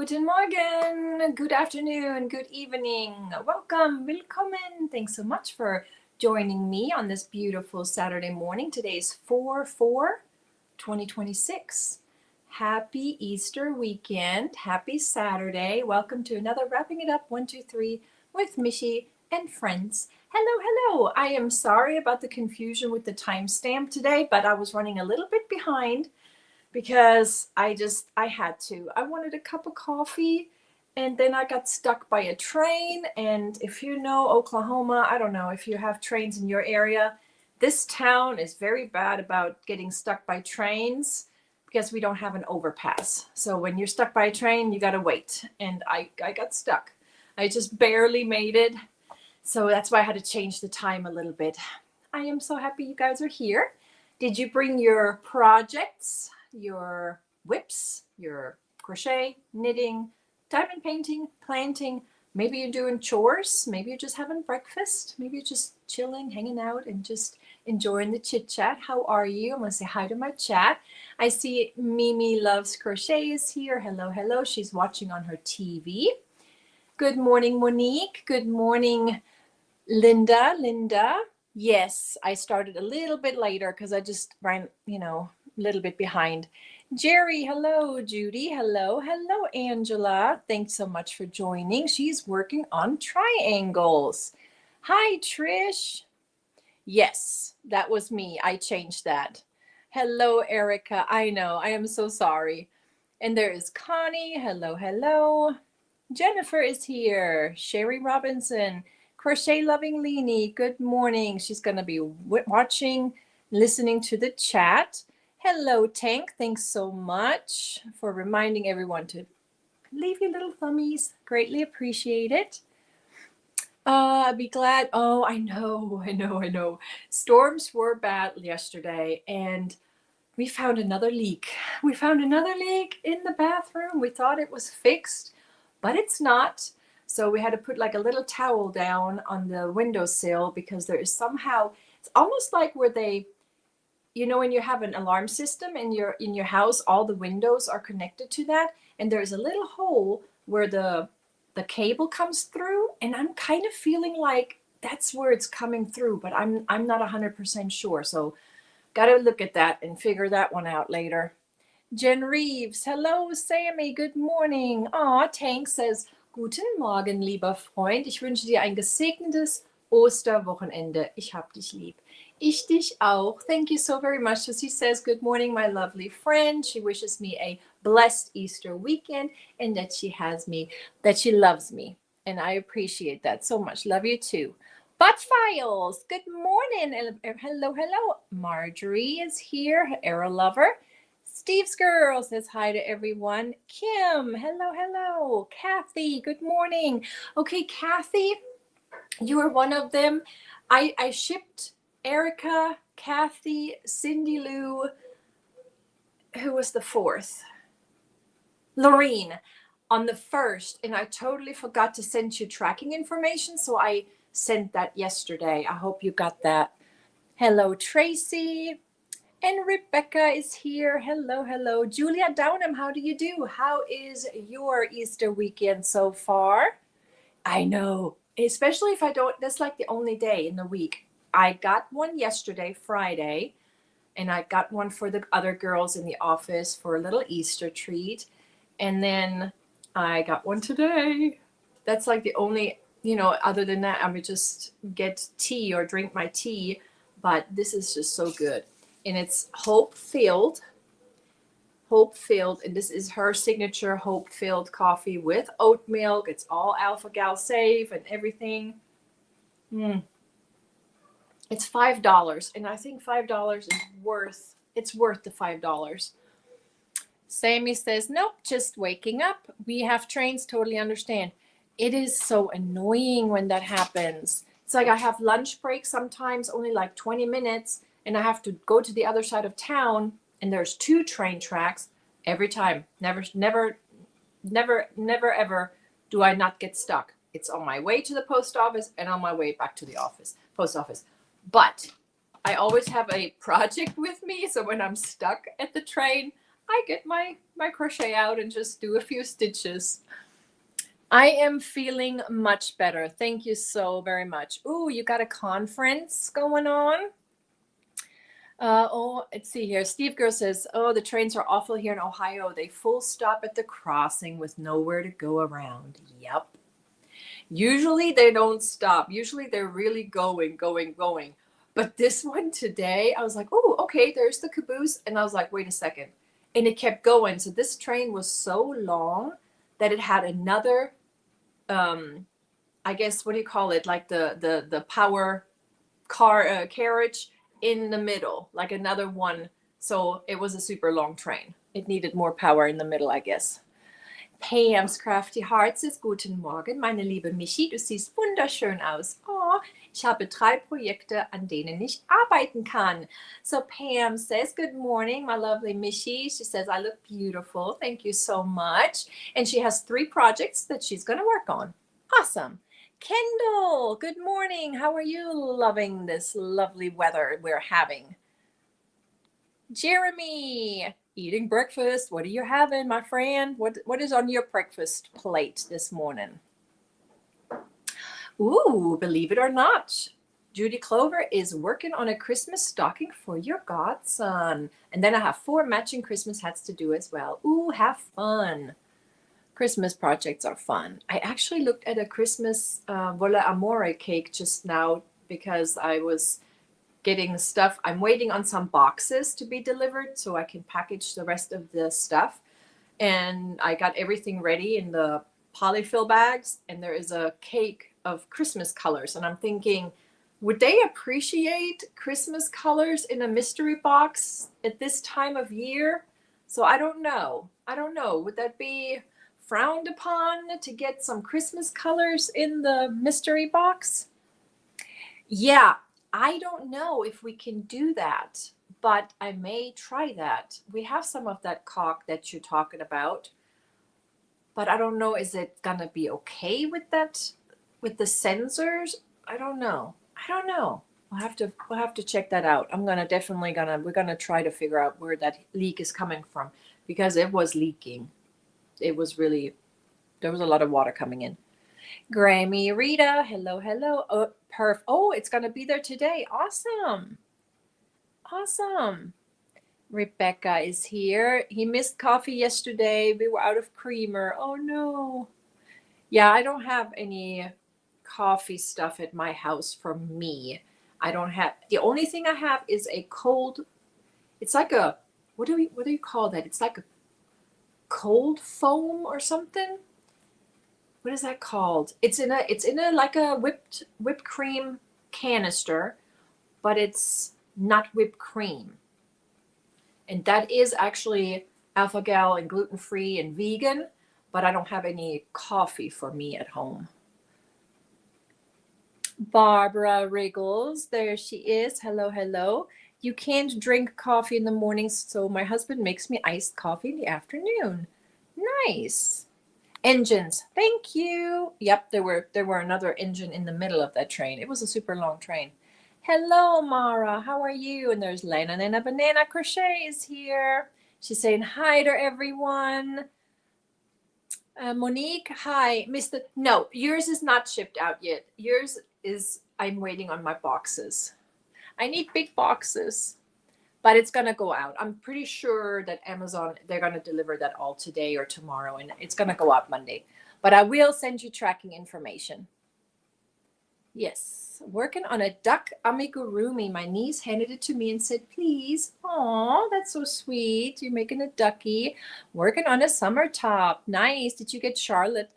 Guten Morgen, good afternoon, good evening. Welcome, willkommen. Thanks so much for joining me on this beautiful Saturday morning. Today's 4/4/2026. Happy Easter weekend. Happy Saturday. Welcome to another Wrapping It Up 1, 2, 3 with Michi and Friends. Hello, hello. I am sorry about the confusion with the timestamp today, but I was running a little bit behind because I had to. I wanted a cup of coffee and then I got stuck by a train. And if you know Oklahoma, I don't know if you have trains in your area. This town is very bad about getting stuck by trains because we don't have an overpass. So when you're stuck by a train, you got to wait. And I got stuck. I just barely made it. So that's why I had to change the time a little bit. I am so happy you guys are here. Did you bring your projects, your whips, your crochet, knitting, diamond painting, planting? Maybe you're doing chores. Maybe you're just having breakfast. Maybe you're just chilling, hanging out, and just enjoying the chit chat. How are you? I'm going to say hi to my chat. I see Mimi Loves Crochet is here. Hello, hello. She's watching on her TV. Good morning, Monique. Good morning, Linda. Yes, I started a little bit later because I just ran, a little bit behind. Jerry, hello. Judy, hello. Hello, Angela. Thanks so much for joining. She's working on triangles. Hi, Trish. Yes, that was me. I changed that. Hello, Erica. I know. I am so sorry. And there is Connie. Hello, hello. Jennifer is here. Sherry Robinson. Crochet Loving Leanie, good morning. She's going to be watching, listening to the chat. Hello, Tank. Thanks so much for reminding everyone to leave your little thummies. Greatly appreciate it. I'd be glad. Oh, I know. Storms were bad yesterday, and we found another leak. We found another leak in the bathroom. We thought it was fixed, but it's not. So we had to put like a little towel down on the windowsill because there is somehow, it's almost like where they, when you have an alarm system in your house, all the windows are connected to that. And there's a little hole where the cable comes through. And I'm kind of feeling like that's where it's coming through, but I'm not 100% sure. So got to look at that and figure that one out later. Jen Reeves, hello, Sammy, good morning. Tank says, Guten Morgen, lieber Freund. Ich wünsche dir ein gesegnetes Osterwochenende. Ich hab dich lieb. Ich dich auch. Thank you so very much. So she says, good morning, my lovely friend. She wishes me a blessed Easter weekend and that she loves me. And I appreciate that so much. Love you too. Butt Files, good morning. Hello. Marjorie is here, Arrow Lover. Steve's Girl says hi to everyone. Kim, hello. Kathy, good morning. Okay, Kathy, you are one of them. I shipped Erica, Kathy, Cindy Lou. Who was the fourth? Lorene on the 1st, and I totally forgot to send you tracking information, so I sent that yesterday. I hope you got that. Hello, Tracy. And Rebecca is here. Hello. Julia Downham, how do you do? How is your Easter weekend so far? I know, especially if I don't, that's like the only day in the week. I got one yesterday, Friday, and I got one for the other girls in the office for a little Easter treat. And then I got one today. That's like the only, other than that, I would just get tea or drink my tea. But this is just so good. And it's hope-filled, and this is her signature hope-filled coffee with oat milk. It's all alpha-gal safe and everything. It's $5, and I think $5 is worth the $5. Sammy says, nope, just waking up. We have trains, totally understand. It is so annoying when that happens. It's like I have lunch breaks sometimes, only like 20 minutes. And I have to go to the other side of town, and there's 2 train tracks every time. Never, ever do I not get stuck. It's on my way to the post office and on my way back to the post office. But I always have a project with me, so when I'm stuck at the train, I get my crochet out and just do a few stitches. I am feeling much better. Thank you so very much. Ooh, you got a conference going on? Let's see here. Steve Girl says, oh, the trains are awful here in Ohio. They full stop at the crossing with nowhere to go around. Yep. Usually they don't stop. Usually they're really going. But this one today, I was like, oh, okay, there's the caboose. And I was like, wait a second. And it kept going. So this train was so long that it had another, I guess, what do you call it? Like the power car carriage in the middle, like another one. So it was a super long train. It needed more power in the middle, I guess. Pam's Crafty Hearts ist Guten Morgen, meine liebe Michi, du siehst wunderschön aus. Oh, ich habe 3 Projekte, an denen ich arbeiten kann. So Pam says, good morning, my lovely Michi. She says, I look beautiful. Thank you so much. And she has 3 projects that she's going to work on. Awesome. Kendall, good morning. How are you loving this lovely weather we're having? Jeremy, eating breakfast. What are you having, my friend? What is on your breakfast plate this morning? Ooh, believe it or not, Judy Clover is working on a Christmas stocking for your godson. And then I have 4 matching Christmas hats to do as well. Ooh, have fun. Christmas projects are fun. I actually looked at a Christmas Vola Amore cake just now because I was getting stuff. I'm waiting on some boxes to be delivered so I can package the rest of the stuff. And I got everything ready in the polyfill bags, and there is a cake of Christmas colors. And I'm thinking, would they appreciate Christmas colors in a mystery box at this time of year? So I don't know. Would that be frowned upon to get some Christmas colors in the mystery box? Yeah, I don't know if we can do that, but I may try that. We have some of that caulk that you're talking about, but I don't know, is it gonna be okay with that, with the sensors? I don't know. We'll have to check that out. We're gonna try to figure out where that leak is coming from, because it was leaking. There was a lot of water coming in. Grammy Rita, hello. Oh, it's gonna be there today. Awesome. Rebecca is here. He missed coffee yesterday. We were out of creamer. Oh no. Yeah, I don't have any coffee stuff at my house for me. The only thing I have is a cold, it's like a, what do you call that? It's like a cold foam or something. What is that called? It's in a like a whipped cream canister, but it's not whipped cream. And that is actually alpha-gal and gluten-free and vegan, but I don't have any coffee for me at home. Barbara Wriggles, there she is. Hello. You can't drink coffee in the morning, so my husband makes me iced coffee in the afternoon. Nice. Engines, thank you. Yep, there were another engine in the middle of that train. It was a super long train. Hello, Mara. How are you? And there's Lena and a Banana Crochet is here. She's saying hi to everyone. Monique, hi. No, yours is not shipped out yet. Yours is, I'm waiting on my boxes. I need big boxes, but it's going to go out. I'm pretty sure that Amazon, they're going to deliver that all today or tomorrow, and it's going to go out Monday. But I will send you tracking information. Yes, working on a duck amigurumi. My niece handed it to me and said, please. Aw, that's so sweet. You're making a ducky. Working on a summer top. Nice. Did you get Charlotte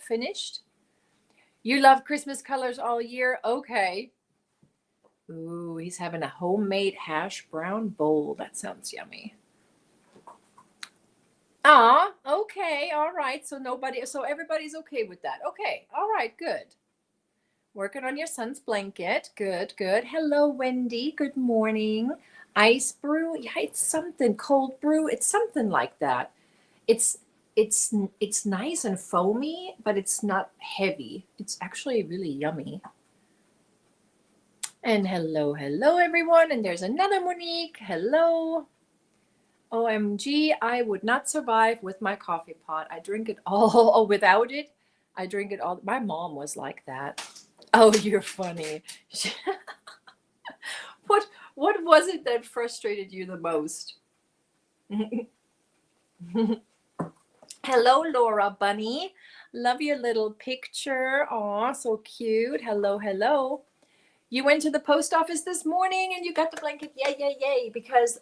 finished? You love Christmas colors all year? Okay. Ooh, he's having a homemade hash brown bowl. That sounds yummy. Ah, okay. All right. So everybody's okay with that. Okay. All right. Good. Working on your son's blanket. Good. Hello, Wendy. Good morning. Ice brew. Yeah, it's something. Cold brew. It's something like that. It's nice and foamy, but it's not heavy. It's actually really yummy. And hello, everyone. And there's another Monique. Hello. OMG, I would not survive with my coffee pot. I drink it all without it. I drink it all. My mom was like that. Oh, you're funny. What what was it that frustrated you the most? Hello, Laura Bunny. Love your little picture. Aw, so cute. Hello, hello. You went to the post office this morning and you got the blanket. Yay, yay, yay. Because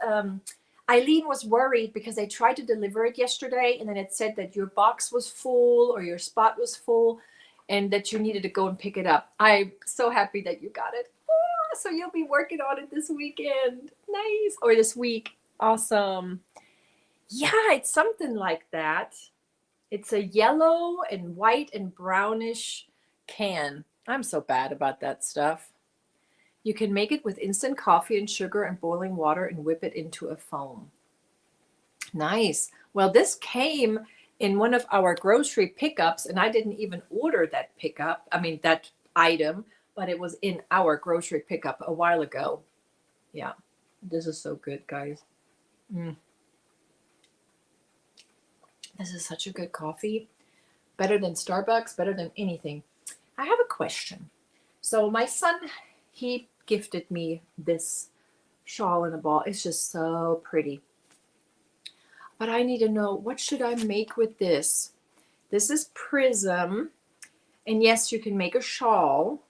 Eileen was worried because they tried to deliver it yesterday and then it said that your box was full or your spot was full and that you needed to go and pick it up. I'm so happy that you got it. Ah, so you'll be working on it this weekend. Nice. Or this week. Awesome. Yeah, it's something like that. It's a yellow and white and brownish can. I'm so bad about that stuff. You can make it with instant coffee and sugar and boiling water and whip it into a foam. Nice. Well, this came in one of our grocery pickups, and I didn't even order that pickup. I mean, that item, but it was in our grocery pickup a while ago. Yeah, this is so good, guys. Mm. This is such a good coffee. Better than Starbucks, better than anything. I have a question. So my son, he gifted me this shawl and a ball. It's just so pretty. But I need to know, what should I make with this? This is prism. And yes, you can make a shawl,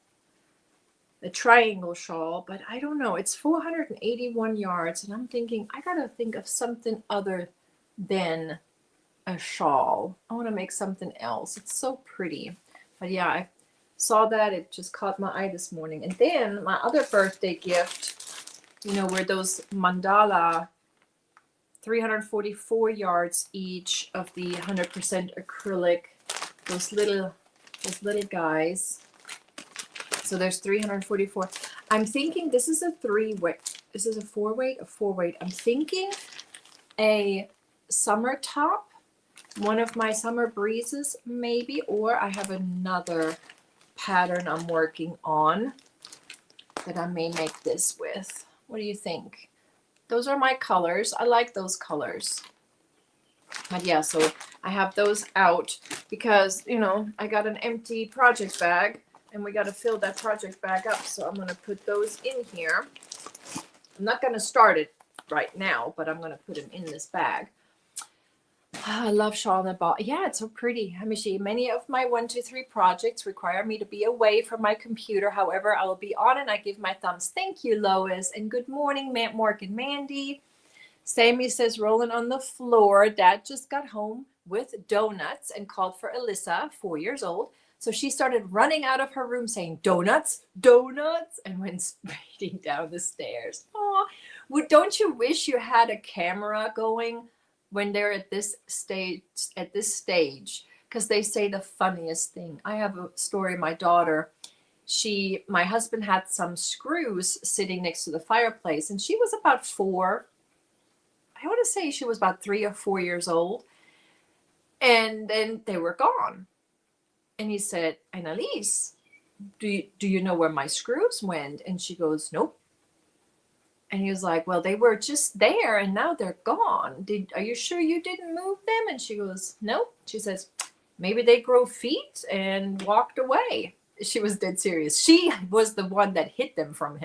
a triangle shawl, but I don't know. It's 481 yards. And I'm thinking, I got to think of something other than a shawl. I want to make something else. It's so pretty. But yeah, I saw that. It just caught my eye this morning. And then my other birthday gift, were those mandala 344 yards each of the 100% acrylic, those little guys. So there's 344. I'm thinking this is a 3-weight. This is a 4-weight, a 4-weight. I'm thinking a summer top, one of my summer breezes maybe, or I have another pattern I'm working on that I may make this with. What do you think? Those are my colors. I like those colors. But yeah, so I have those out because, I got an empty project bag and we got to fill that project bag up. So I'm going to put those in here. I'm not going to start it right now, but I'm going to put them in this bag. I love shawl and ball. Yeah, it's so pretty. Many of my 1, 2, 3 projects require me to be away from my computer. However, I will be on and I give my thumbs. Thank you, Lois. And good morning, Mark and Mandy. Sammy says, rolling on the floor. Dad just got home with donuts and called for Alyssa, 4 years old. So she started running out of her room saying, donuts, donuts, and went speeding down the stairs. Aw, don't you wish you had a camera going when they're at this stage, because they say the funniest thing. I have a story. My daughter, my husband had some screws sitting next to the fireplace, and she was about 4. I want to say she was about 3 or 4 years old. And then they were gone. And he said, Annalise, do you know where my screws went? And she goes, nope. And he was like, well, they were just there and now they're gone. Are you sure you didn't move them? And she goes, no. She says, maybe they grow feet and walked away. She was dead serious. She was the one that hid them from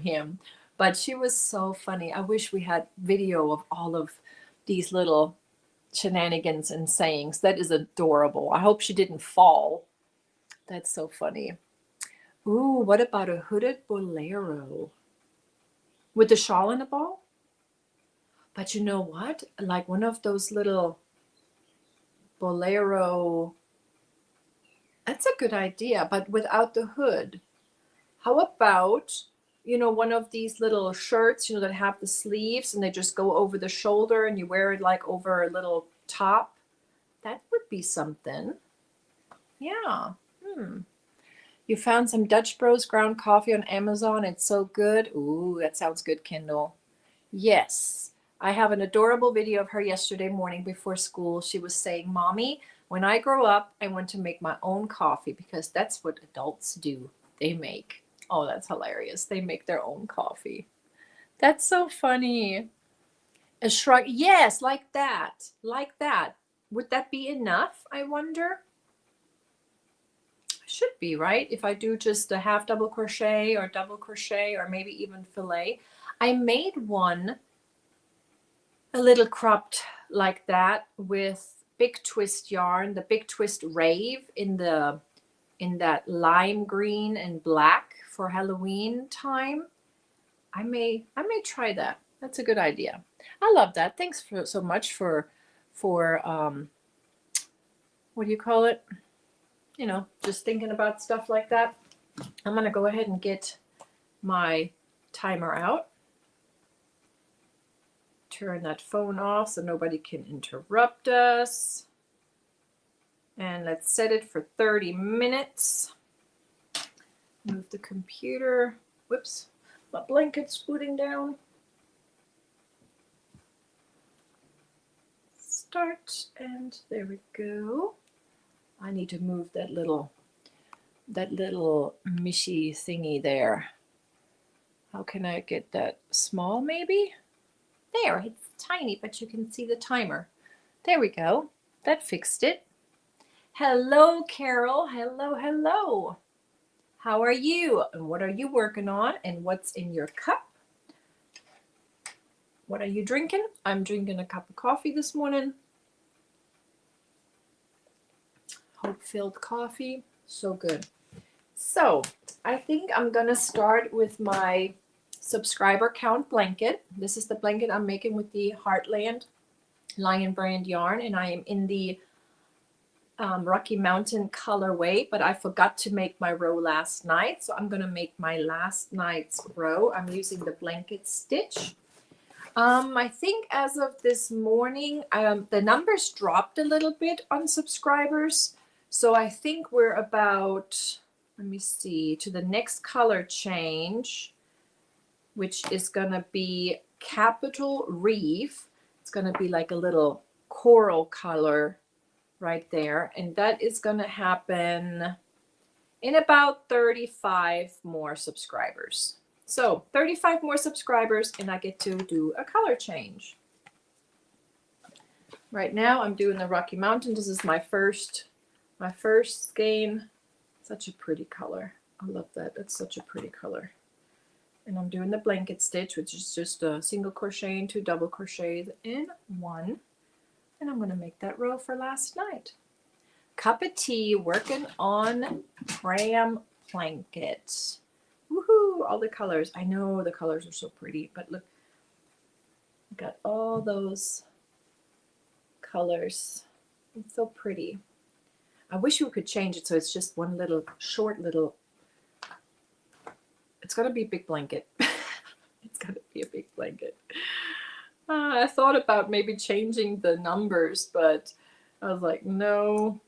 him. But she was so funny. I wish we had video of all of these little shenanigans and sayings. That is adorable. I hope she didn't fall. That's so funny. Ooh, what about a hooded bolero? With the shawl and the ball? But you know what? Like one of those little bolero. That's a good idea, but without the hood. How about, one of these little shirts, that have the sleeves and they just go over the shoulder and you wear it like over a little top? That would be something. Yeah. You found some Dutch Bros ground coffee on Amazon. It's so good. Ooh, that sounds good, Kindle. Yes. I have an adorable video of her yesterday morning before school. She was saying, Mommy, when I grow up, I want to make my own coffee because that's what adults do. They make. Oh, that's hilarious. They make their own coffee. That's so funny. A shrug. Yes, like that. Like that. Would that be enough, I wonder? Should be, right? If I do just a half double crochet or maybe even fillet. I made one a little cropped like that with big twist yarn, the big twist rave in that lime green and black for Halloween time. I may try that. That's a good idea. I love that. Thanks so much for what do you call it? You know, just thinking about stuff like that. I'm gonna go ahead and get my timer out. Turn that phone off so nobody can interrupt us. And let's set it for 30 minutes. Move the computer. Whoops, my blanket's scooting down. Start, and there we go. I need to move that little Michi thingy there. How can I get that small maybe? There, it's tiny, but you can see the timer. There we go. That fixed it. Hello, Carol. Hello, hello. How are you? And what are you working on? And what's in your cup? What are you drinking? I'm drinking a cup of coffee this morning. Hope-filled coffee. So good. So I think I'm going to start with my subscriber count blanket. This is the blanket I'm making with the Heartland Lion brand yarn, and I am in the Rocky Mountain colorway, but I forgot to make my row last night, so I'm going to make my last night's row. I'm using the blanket stitch. I think as of this morning, the numbers dropped a little bit on subscribers, so I think we're about, let me see, to the next color change, which is going to be Capital Reef. It's going to be like a little coral color right there. And that is going to happen in about 35 more subscribers. So 35 more subscribers and I get to do a color change. Right now I'm doing the Rocky Mountain. This is my first skein. Such a pretty color. I love that. That's such a pretty color. And I'm doing the blanket stitch, which is just a single crochet and 2 double crochets in one. And I'm going to make that row for last night. Cup of tea, working on crayon blanket. Woohoo! All the colors. I know the colors are so pretty, but look, I got all those colors. It's so pretty. I wish we could change it so it's just one little short little. It's gonna be a big blanket. It's gonna be a big blanket. I thought about maybe changing the numbers, but I was like, no.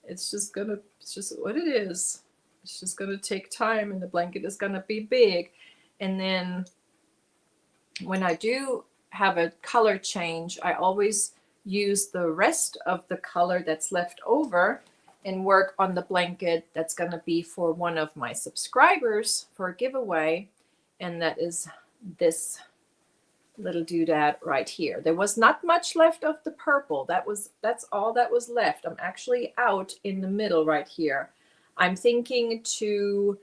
It's just what it is. It's just gonna take time, and the blanket is gonna be big. And then when I do have a color change, I always use the rest of the color that's left over and work on the blanket that's going to be for one of my subscribers for a giveaway. And that is this little doodad right here. There was not much left of the purple. That's all that was left. I'm actually out in the middle right here. I'm thinking to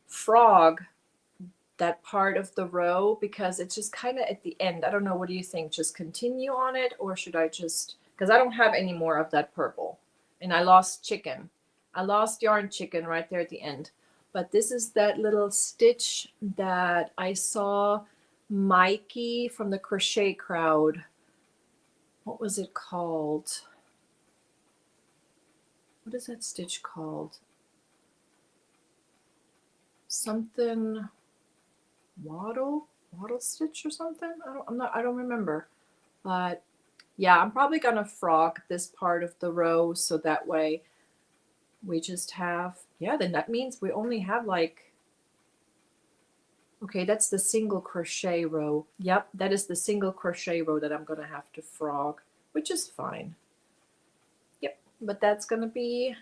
frog that part of the row because it's just kind of at the end. I don't know. What do you think? Just continue on it, or should I just, because I don't have any more of that purple and I lost chicken. I lost yarn chicken right there at the end. But this is that little stitch that I saw Mikey from the Crochet Crowd. What was it called? What is that stitch called? Something waddle stitch or something. I don't remember. But yeah, I'm probably gonna frog this part of the row so that way we just have, yeah, then that means we only have like, okay, that's the single crochet row. Yep, that is the single crochet row that I'm gonna have to frog, which is fine. Yep, but that's gonna be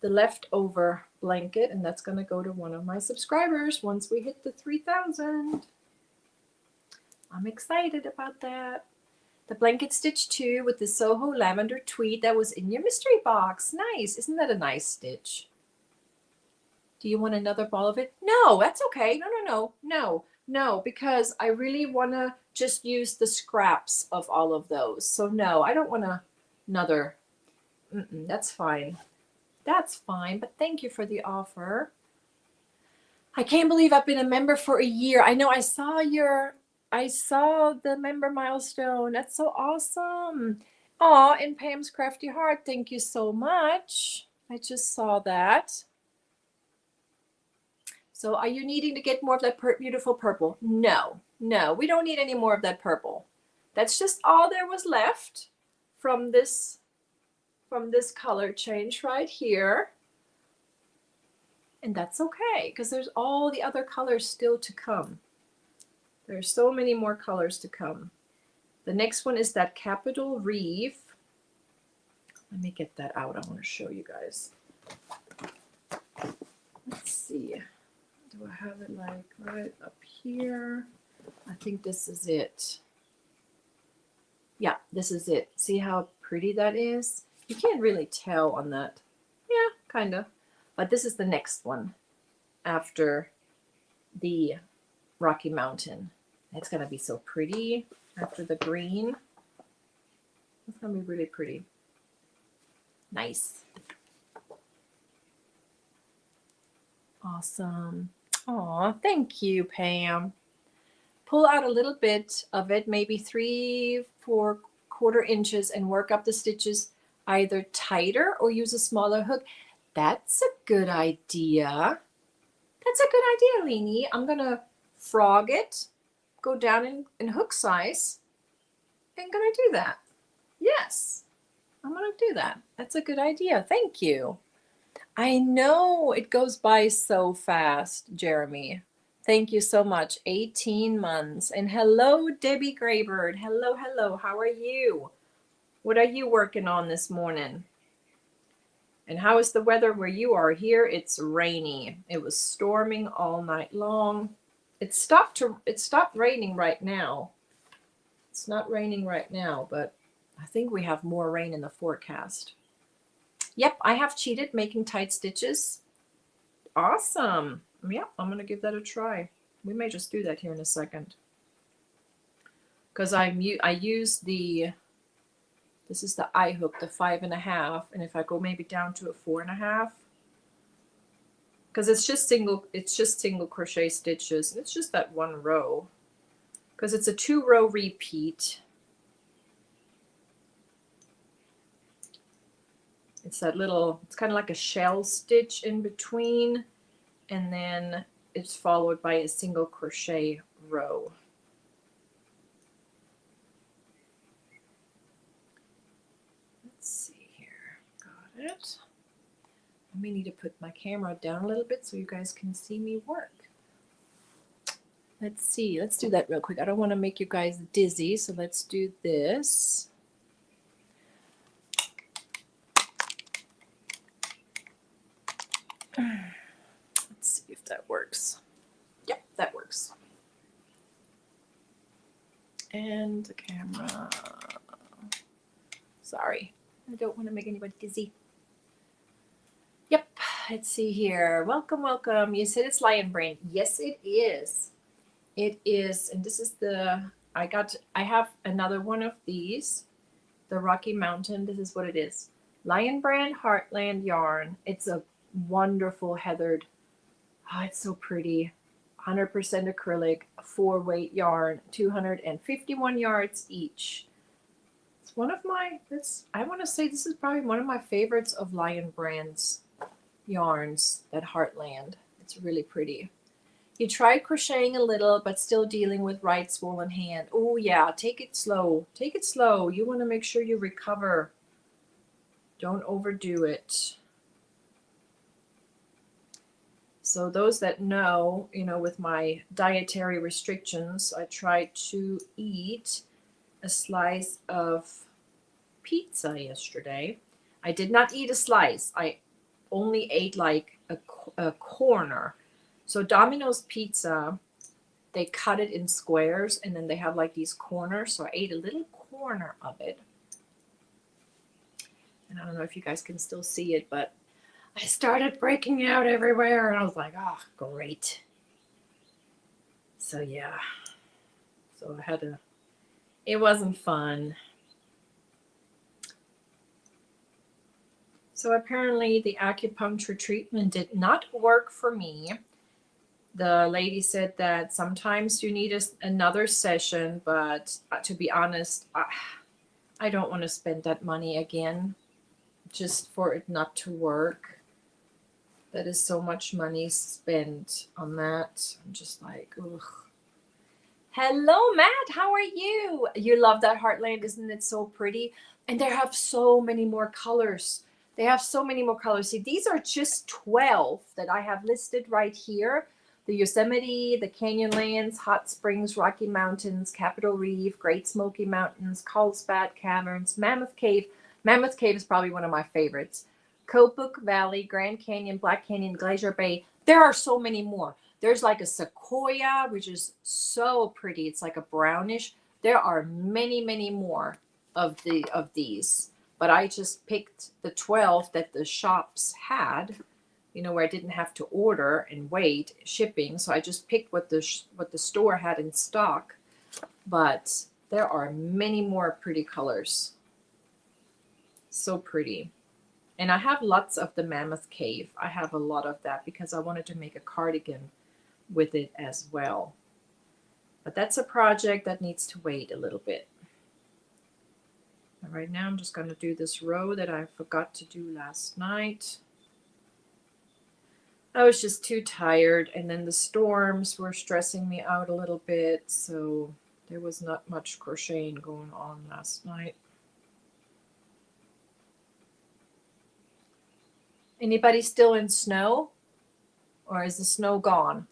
the leftover blanket, and that's gonna go to one of my subscribers once we hit the 3,000. I'm excited about that. The blanket stitch too with the Soho lavender tweed that was in your mystery box. Nice. Isn't that a nice stitch? Do you want another ball of it? No, that's okay. No, because I really want to just use the scraps of all of those. So no, I don't want another. That's fine. That's fine, but thank you for the offer. I can't believe I've been a member for a year. I know I saw the member milestone. That's so awesome. Aw, and Pam's Crafty Heart, thank you so much. I just saw that. So are you needing to get more of that beautiful purple? No, we don't need any more of that purple. That's just all there was left from this color change right here. And that's okay, because there's all the other colors still to come. There's so many more colors to come. The next one is that Capital Reef. Let me get that out. I want to show you guys. Let's see. Do I have it like right up here? I think this is it. Yeah, this is it. See how pretty that is? You can't really tell on that. Yeah, kind of. But this is the next one after the Rocky Mountain. It's going to be so pretty after the green. It's going to be really pretty. Nice. Awesome. Aw, thank you, Pam. Pull out a little bit of it, maybe 3/4 inches, and work up the stitches either tighter or use a smaller hook. That's a good idea. That's a good idea, Leanie. I'm going to frog it, go down in hook size. I'm going to do that. Yes, I'm going to do that. That's a good idea. Thank you. I know it goes by so fast, Jeremy. Thank you so much. 18 months. And hello, Debbie Graybird. Hello, hello. How are you? What are you working on this morning? And how is the weather where you are? Here it's rainy. It was storming all night long. It stopped raining right now. It's not raining right now, but I think we have more rain in the forecast. Yep, I have cheated making tight stitches. Awesome. Yep, I'm going to give that a try. We may just do that here in a second. Because I use this is the eye hook, the 5.5, and if I go maybe down to a 4.5, because it's just single crochet stitches. It's just that one row, because it's a 2-row repeat. It's that little, it's kind of like a shell stitch in between, and then it's followed by a single crochet row. Let's see here. Got it. I may need to put my camera down a little bit so you guys can see me work. Let's see. Let's do that real quick. I don't want to make you guys dizzy, so let's do this. Let's see if that works. Yep, that works. And the camera. Sorry, I don't want to make anybody dizzy. Yep, let's see here. Welcome, welcome. You said it's Lion Brain. Yes, it is. It is, and this is I have another one of these, the Rocky Mountain. This is what it is. Lion Brand Heartland yarn. It's a wonderful heathered. Oh, it's so pretty. 100% acrylic, 4-weight yarn, 251 yards each. It's one of my, I want to say this is probably one of my favorites of Lion Brand's yarns, that Heartland. It's really pretty. You tried crocheting a little, but still dealing with right swollen hand. Oh yeah, take it slow. Take it slow. You want to make sure you recover. Don't overdo it. So those that know, with my dietary restrictions, I tried to eat a slice of pizza yesterday. I did not eat a slice. I only ate like a corner. So Domino's Pizza they cut it in squares, and then they have like these corners. So I ate a little corner of it. And I don't know if you guys can still see it, but I started breaking out everywhere, and I was like, oh, great. So yeah, so I had to, it wasn't fun. So apparently the acupuncture treatment did not work for me. The lady said that sometimes you need another session, but to be honest, I don't want to spend that money again just for it not to work. That is so much money spent on that. I'm just like, ugh. Hello, Matt. How are you? You love that heartland, isn't it so pretty? And they have so many more colors. They have so many more colors. See, these are just 12 that I have listed right here. The Yosemite, the Canyonlands, Hot Springs, Rocky Mountains, Capitol Reef, Great Smoky Mountains, Carlsbad Caverns, Mammoth Cave. Mammoth Cave is probably one of my favorites. Copic Valley, Grand Canyon, Black Canyon, Glacier Bay. There are so many more. There's like a sequoia, which is so pretty. It's like a brownish. There are many, many more of these. But I just picked the 12 that the shops had, you know, where I didn't have to order and wait shipping. So I just picked what the store had in stock. But there are many more pretty colors. So pretty. And I have lots of the Mammoth Cave. I have a lot of that because I wanted to make a cardigan with it as well. But that's a project that needs to wait a little bit. And right now I'm just going to do this row that I forgot to do last night. I was just too tired, and then the storms were stressing me out a little bit, so there was not much crocheting going on last night. Anybody still in snow? Or is the snow gone?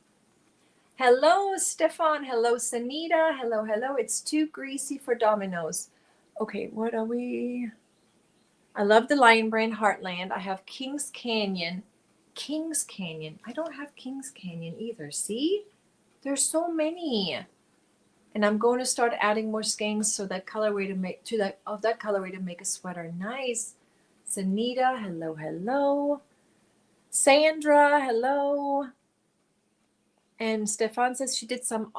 Hello, Stefan. Hello, Sanita. Hello, hello. It's too greasy for dominoes. Okay, what are we? I love the Lion Brand Heartland. I have Kings Canyon. Kings Canyon. I don't have Kings Canyon either. See? There's so many. And I'm going to start adding more skeins so that colorway to make that colorway to make a sweater. Nice. Sanita, hello, hello. Sandra, hello. And Stefan says she did some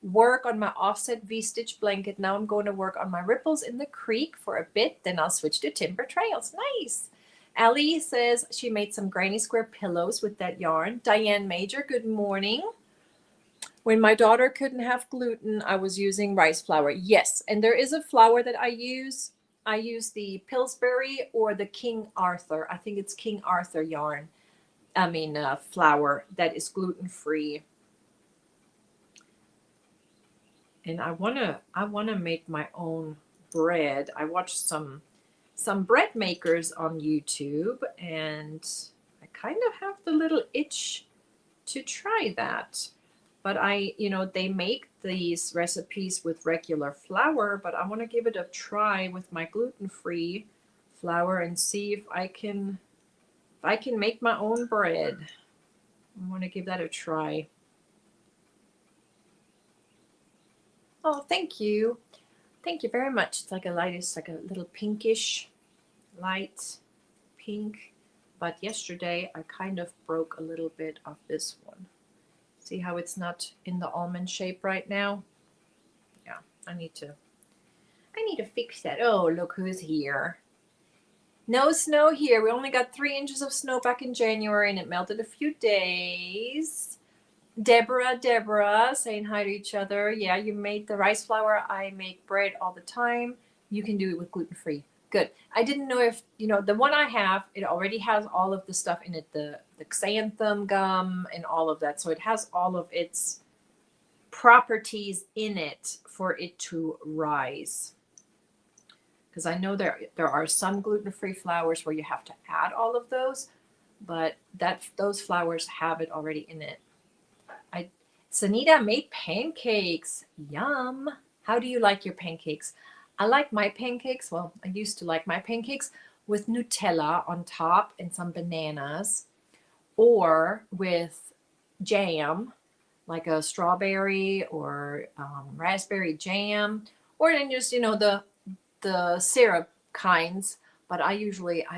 work on my offset V-stitch blanket. Now I'm going to work on my ripples in the creek for a bit. Then I'll switch to timber trails. Nice. Allie says she made some granny square pillows with that yarn. Diane Major, good morning. When my daughter couldn't have gluten, I was using rice flour. Yes, and there is a flour that I use. I use the Pillsbury or the King Arthur. I think it's King Arthur yarn. Flour that is gluten-free. And I wanna make my own bread. I watched some bread makers on YouTube, and I kind of have the little itch to try that. But they make these recipes with regular flour, but I want to give it a try with my gluten-free flour and see if I can make my own bread. I want to give that a try. Oh, thank you. Thank you very much. It's like a little pinkish, light pink. But yesterday I kind of broke a little bit of this one. See how it's not in the almond shape right now? Yeah, I need to fix that. Oh, look who's here. No snow here. We only got 3 inches of snow back in January, and it melted a few days. Deborah, saying hi to each other. Yeah, you made the rice flour. I make bread all the time. You can do it with gluten-free. Good. I didn't know if, the one I have, it already has all of the stuff in it, the xanthan gum and all of that. So it has all of its properties in it for it to rise. Because I know there are some gluten-free flours where you have to add all of those, but those flours have it already in it. Sanita made pancakes. Yum. How do you like your pancakes? I like my pancakes. Well, I used to like my pancakes with Nutella on top and some bananas, or with jam, like a strawberry or raspberry jam, or then just, you know, the syrup kinds. But I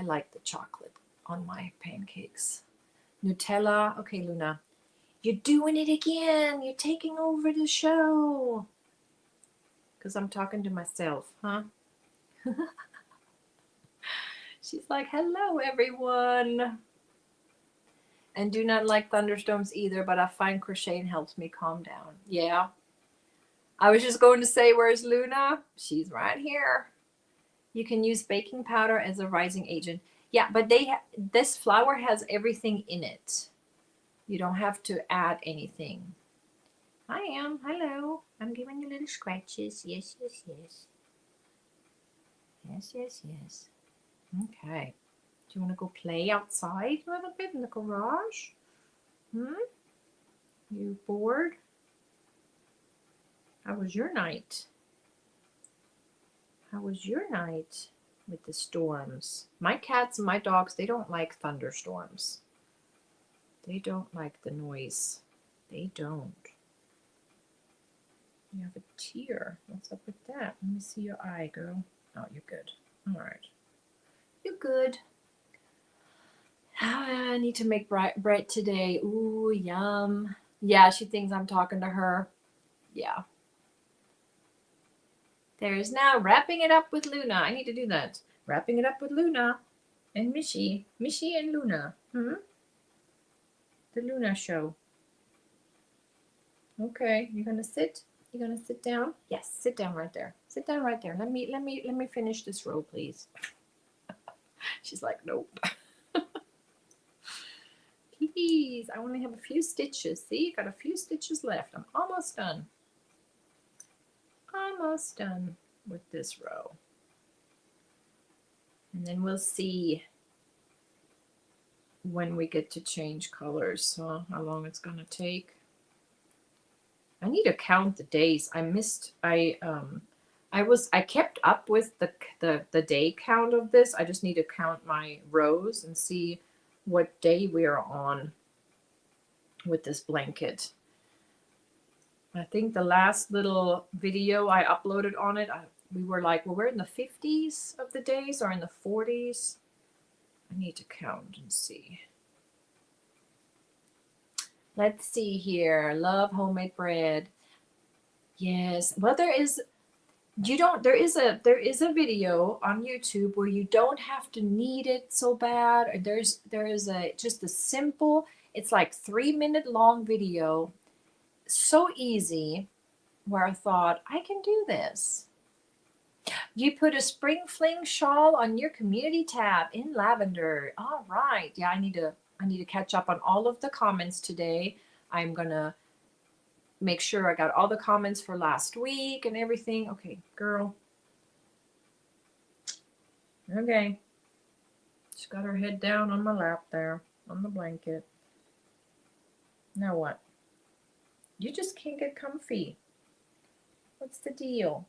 like the chocolate on my pancakes. Nutella. Okay, Luna, you're doing it again. You're taking over the show. Because I'm talking to myself, huh? She's like, hello, everyone. And do not like thunderstorms either, but I find crocheting helps me calm down. Yeah. I was just going to say, where's Luna? She's right here. You can use baking powder as a rising agent. Yeah, but this flour has everything in it. You don't have to add anything. I am. Hello. I'm giving you little scratches. Yes, yes, yes. Yes, yes, yes. Okay. Do you want to go play outside a little bit in the garage? You bored? How was your night? How was your night with the storms? My cats and my dogs, they don't like thunderstorms. They don't like the noise. They don't. You have a tear. What's up with that? Let me see your eye, girl. Oh, you're good. All right. You're good. I need to make bread today. Ooh, yum. Yeah, she thinks I'm talking to her. Yeah. There's now wrapping it up with Luna. I need to do that. Wrapping it up with Luna and Michi. Michi and Luna. The Luna show. Okay, you're gonna sit? You're gonna sit down? Yes, sit down right there. Sit down right there. Let me finish this row, please. She's like, nope. Please, I only have a few stitches. See, got a few stitches left. I'm almost done. Almost done with this row. And then we'll see when we get to change colors, so how long it's gonna take. I need to count the days. I kept up with the day count of this. I just need to count my rows and see what day we are on with this blanket. I think the last little video I uploaded on it, we were like, well, we're in the 50s of the days or in the 40s. I need to count and see. Let's see here. Love homemade bread. Yes. Well, there is a video on YouTube where you don't have to knead it so bad. Or there is just a simple, it's like 3-minute long video. So easy, where I thought, I can do this. You put a spring fling shawl on your community tab in lavender. All right. Yeah, I need to catch up on all of the comments today. I'm gonna make sure I got all the comments for last week and everything. Okay, girl. Okay. She's got her head down on my lap there, on the blanket. Now what? You just can't get comfy. What's the deal?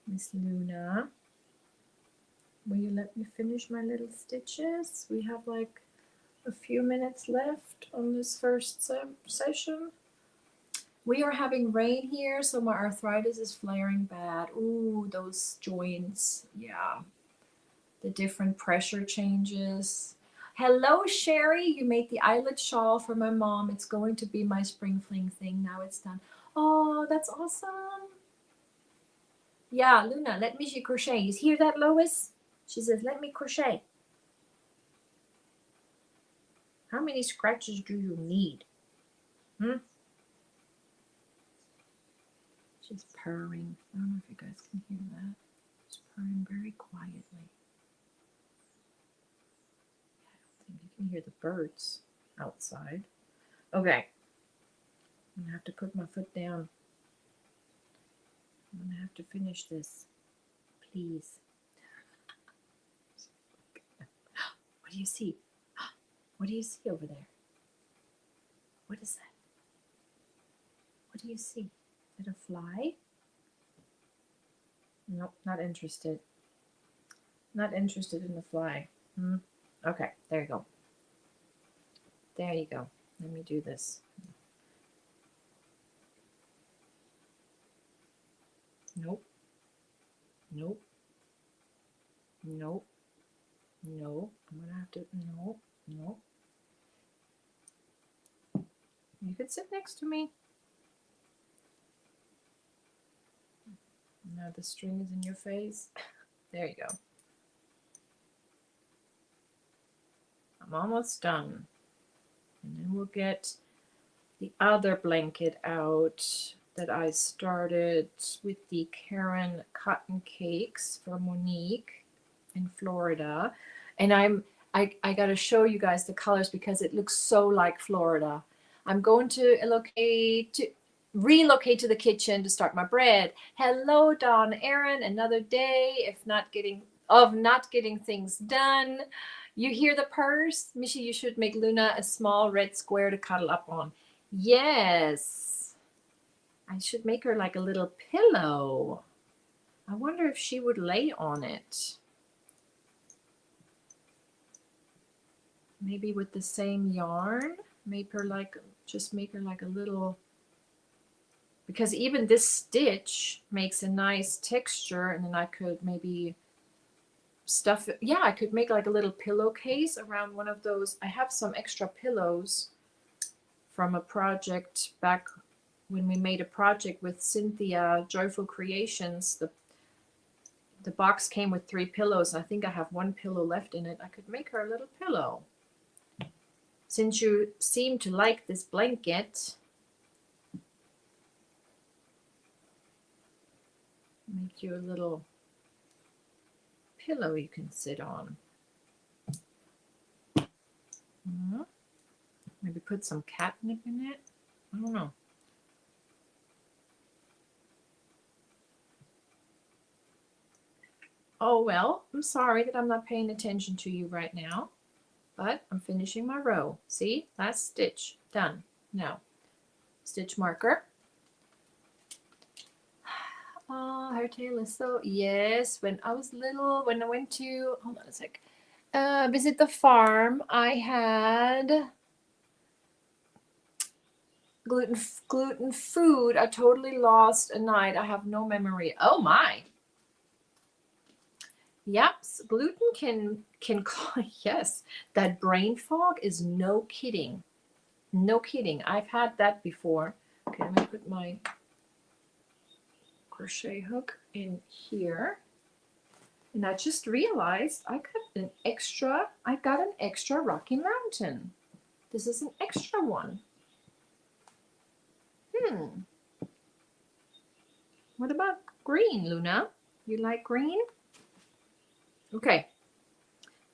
Miss Luna, will you let me finish my little stitches? We have like a few minutes left on this first session. We are having rain here, so my arthritis is flaring bad. Ooh, those joints. Yeah. The different pressure changes. Hello, Sherry. You made the eyelet shawl for my mom. It's going to be my spring fling thing. Now it's done. Oh, that's awesome. Yeah, Luna, let me crochet. You hear that, Lois? She says, let me crochet. How many scratches do you need? She's purring. I don't know if you guys can hear that. She's purring very quietly. I don't think you can hear the birds outside. Okay. I'm gonna have to put my foot down. I'm gonna have to finish this. Please. What do you see? What do you see over there? What is that? What do you see? Is it a fly? Nope, not interested. Not interested in the fly. Okay, there you go. There you go. Let me do this. Nope. Nope. Nope. No. I'm gonna have to. No. No. You could sit next to me. Now the string is in your face. There you go. I'm almost done. And then we'll get the other blanket out that I started with the Karen cotton cakes for Monique in Florida. And I got to show you guys the colors because it looks so like Florida. I'm going to relocate to the kitchen to start my bread. Hello, Dawn, Aaron. Another day not getting things done. You hear the purse? Michi, you should make Luna a small red square to cuddle up on. Yes. I should make her like a little pillow. I wonder if she would lay on it. Maybe with the same yarn. Just make her like a little, because even this stitch makes a nice texture, and then I could maybe stuff it. Yeah, I could make like a little pillowcase around one of those. I have some extra pillows from a project back when we made a project with Cynthia, Joyful Creations. The box came with 3 pillows, and I think I have 1 pillow left in it. I could make her a little pillow. Since you seem to like this blanket, make you a little pillow you can sit on. Maybe put some catnip in it. I don't know. Oh, well, I'm sorry that I'm not paying attention to you right now, but I'm finishing my row. See, last stitch, done. Now, stitch marker. Oh, her tail is so, yes, when I was little, when I went to, hold on a sec, visit the farm, I had gluten food. I totally lost a night. I have no memory. Oh my. Yep, gluten can cause, yes, that brain fog is no kidding. No kidding. I've had that before. Okay, I'm gonna put my crochet hook in here. And I just realized I got an extra Rocky Mountain. This is an extra one. What about green, Luna? You like green? Okay.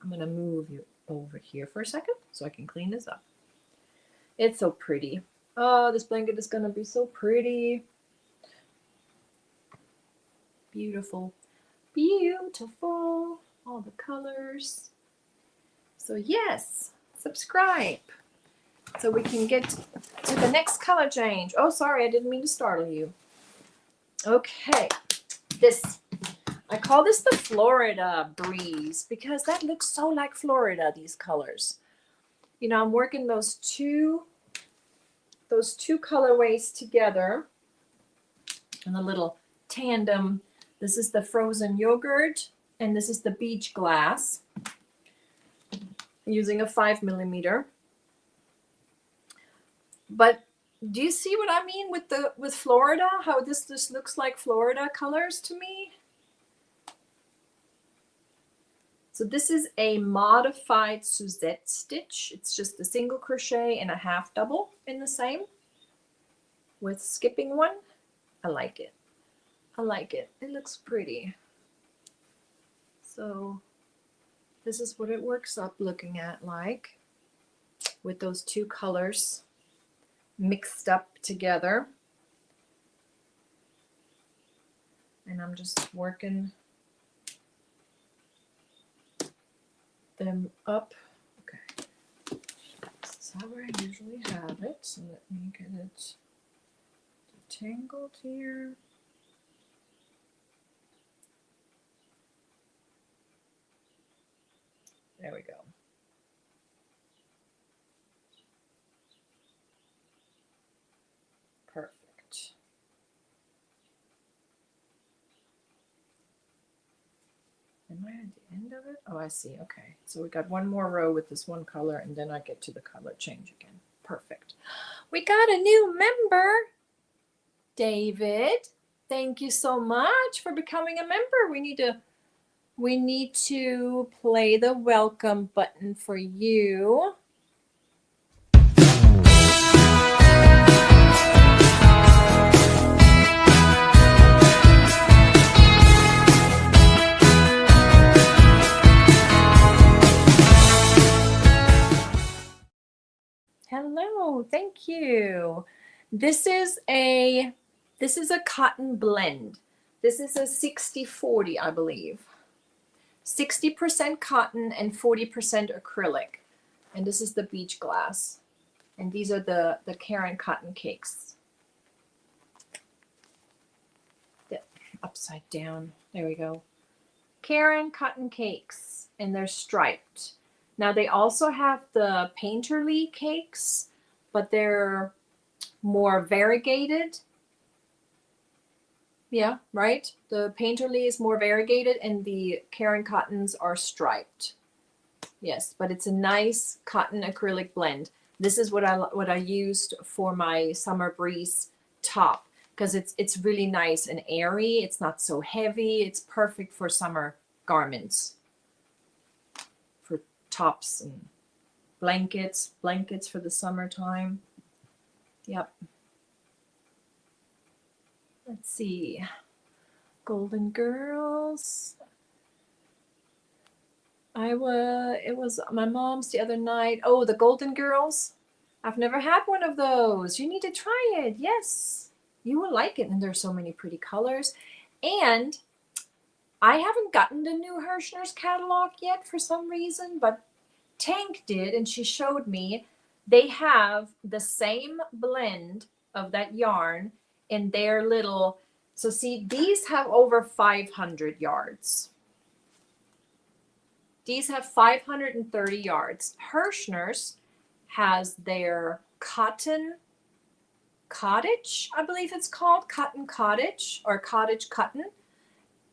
I'm going to move you over here for a second so I can clean this up. It's so pretty. Oh, this blanket is going to be so pretty. Beautiful. Beautiful. All the colors. So yes, subscribe so we can get to the next color change. Oh, sorry, I didn't mean to startle you. Okay, I call this the Florida breeze because that looks so like Florida, these colors. You know, I'm working those two colorways together in a little tandem. This is the frozen yogurt and this is the beach glass. I'm using a 5mm. But do you see what I mean with Florida? How this just looks like Florida colors to me? So this is a modified Suzette stitch. It's just a single crochet and a half double in the same with skipping one. I like it. I like it. It looks pretty. So this is what it works up looking at like with those two colors mixed up together. And I'm just working them up. Okay. This is how I usually have it. So let me get it detangled here. There we go. Perfect. Am I at the end of it? Oh, I see. Okay. So we got one more row with this one color, and then I get to the color change again. Perfect. We got a new member, David. Thank you so much for becoming a member. We need to play the welcome button for you. Hello, thank you. This is a cotton blend. This is a 60-40, I believe. 60% cotton and 40% acrylic. And this is the beach glass. And these are the Karen cotton cakes. Upside down. There we go. Karen cotton cakes, and they're striped. Now they also have the painterly cakes, but they're more variegated. Yeah, right? The painterly is more variegated and the Karen cottons are striped. Yes, but it's a nice cotton acrylic blend. This is what I used for my Summer Breeze top, because it's really nice and airy. It's not so heavy. It's perfect for summer garments, for tops and blankets for the summertime. Yep. Let's see. Golden Girls. It was my mom's the other night. Oh, the Golden Girls. I've never had one of those. You need to try it. Yes, you will like it. And there's so many pretty colors. And I haven't gotten the new Hirschner's catalog yet for some reason, but Tank did, and she showed me. They have the same blend of that yarn in their little. So see, these have over 500 yards. These have 530 yards. Hirschner's has their Cotton Cottage, I believe it's called, Cotton Cottage or Cottage Cotton.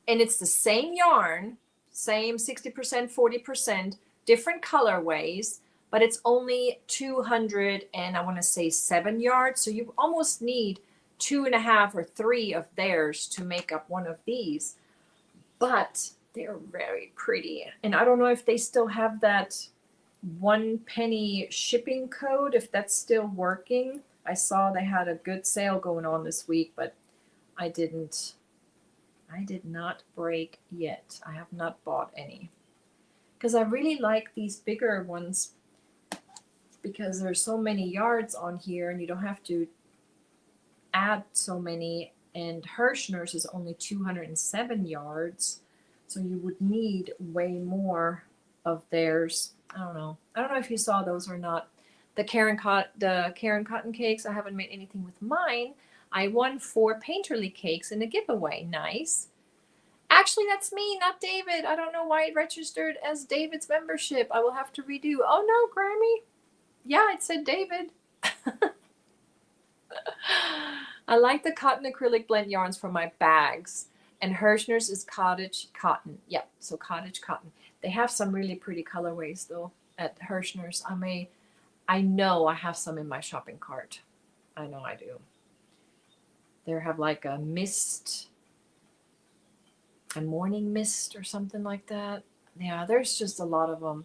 And it's the same yarn, same 60%, 40%, different colorways, but it's only 200 and I want to say 7 yards. So you almost need 2.5 or 3 of theirs to make up one of these. But they're very pretty. And I don't know if they still have that 1 penny shipping code, if that's still working. I saw they had a good sale going on this week, but I did not break yet. I have not bought any. Because I really like these bigger ones because there's so many yards on here and you don't have to add so many. And Hirschner's is only 207 yards. So you would need way more of theirs. I don't know if you saw those or not. The Karen cotton cakes, I haven't made anything with mine. I won 4 painterly cakes in a giveaway. Nice. Actually, that's me, not David. I don't know why it registered as David's membership. I will have to redo. Oh no, Grammy. Yeah, it said David. I like the cotton acrylic blend yarns for my bags. And Hirschner's is cottage cotton. Yep, so cottage cotton. They have some really pretty colorways though at Hirschner's. I know I have some in my shopping cart. I know I do. They have like a mist, a morning mist or something like that. Yeah, there's just a lot of them.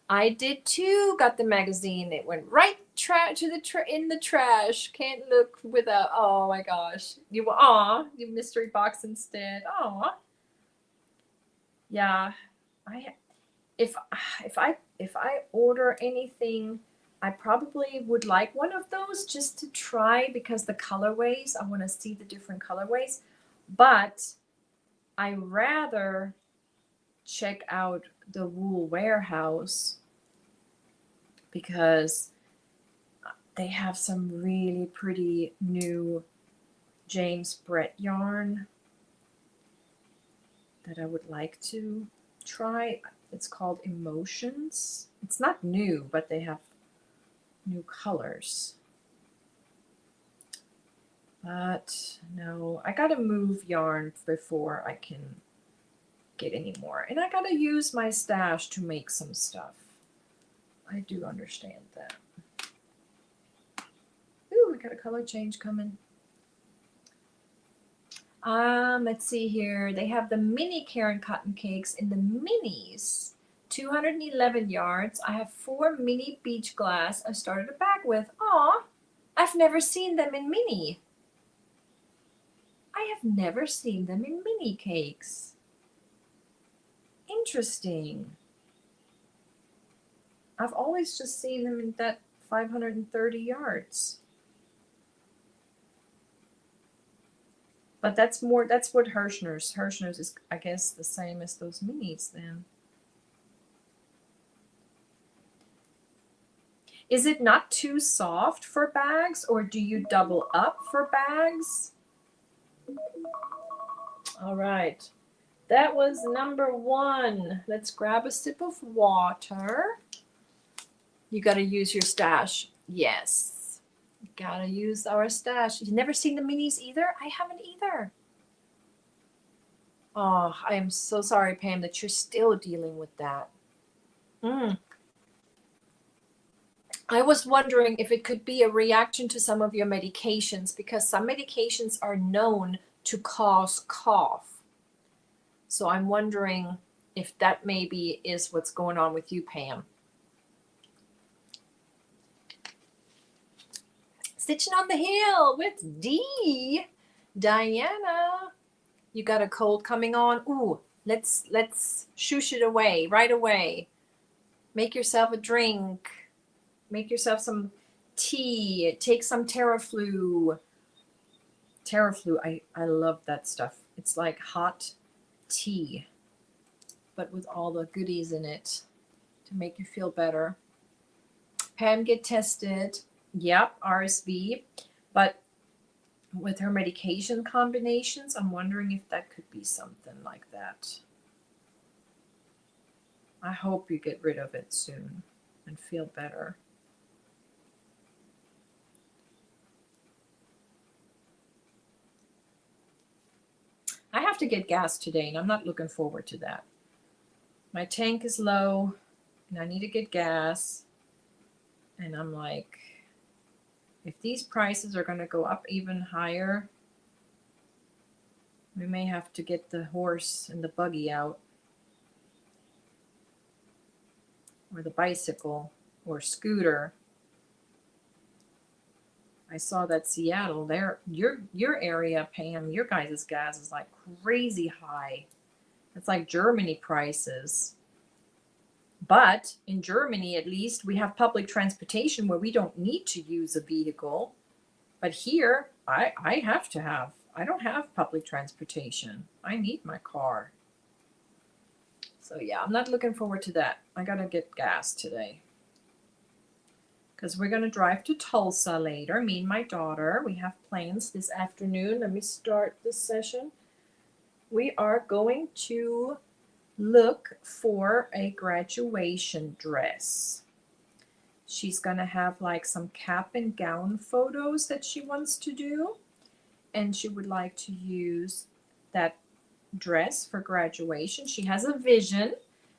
I did too. Got the magazine. It went right in the trash. Can't look without. Oh my gosh. You mystery box instead. Aw. Yeah. If I order anything, I probably would like one of those just to try because the colorways. I want to see the different colorways, but I rather check out the Wool Warehouse because they have some really pretty new James Brett yarn that I would like to try. It's called Emotions. It's not new, but they have new colors. But no, I gotta move yarn before I can get any more. And I gotta use my stash to make some stuff. I do understand that. Ooh, we got a color change coming. Let's see here. They have the mini Karen cotton cakes in the minis. 211 yards. I have 4 mini beach glass I started a bag with. Aw, I've never seen them in mini. I have never seen them in mini cakes. Interesting. I've always just seen them in that 530 yards. But that's what Hirschner's. Hirschner's is, I guess, the same as those minis then. Is it not too soft for bags, or do you double up for bags? All right. That was number 1. Let's grab a sip of water. You got to use your stash. Yes. Got to use our stash. You've never seen the minis either? I haven't either. Oh, I am so sorry, Pam, that you're still dealing with that. I was wondering if it could be a reaction to some of your medications, because some medications are known to cause cough. So I'm wondering if that maybe is what's going on with you, Pam. Stitching on the Hill with D. Diana, you got a cold coming on? Ooh, let's shoosh it away right away. Make yourself a drink. Make yourself some tea. Take some Terraflu. Terraflu, I love that stuff. It's like hot tea, but with all the goodies in it to make you feel better. Pam, get tested. Yep, RSV. But with her medication combinations, I'm wondering if that could be something like that. I hope you get rid of it soon and feel better. I have to get gas today, and I'm not looking forward to that. My tank is low, and I need to get gas. And I'm like, if these prices are going to go up even higher, we may have to get the horse and the buggy out, or the bicycle or scooter. I saw that Seattle there, your area, Pam, your guys' gas is like crazy high. It's like Germany prices. But in Germany, at least, we have public transportation where we don't need to use a vehicle. But here, I don't have public transportation. I need my car. So yeah, I'm not looking forward to that. I gotta get gas today. Because we're going to drive to Tulsa later, me and my daughter. We have plans this afternoon. Let me start this session. We are going to look for a graduation dress. She's going to have like some cap and gown photos that she wants to do. And she would like to use that dress for graduation. She has a vision.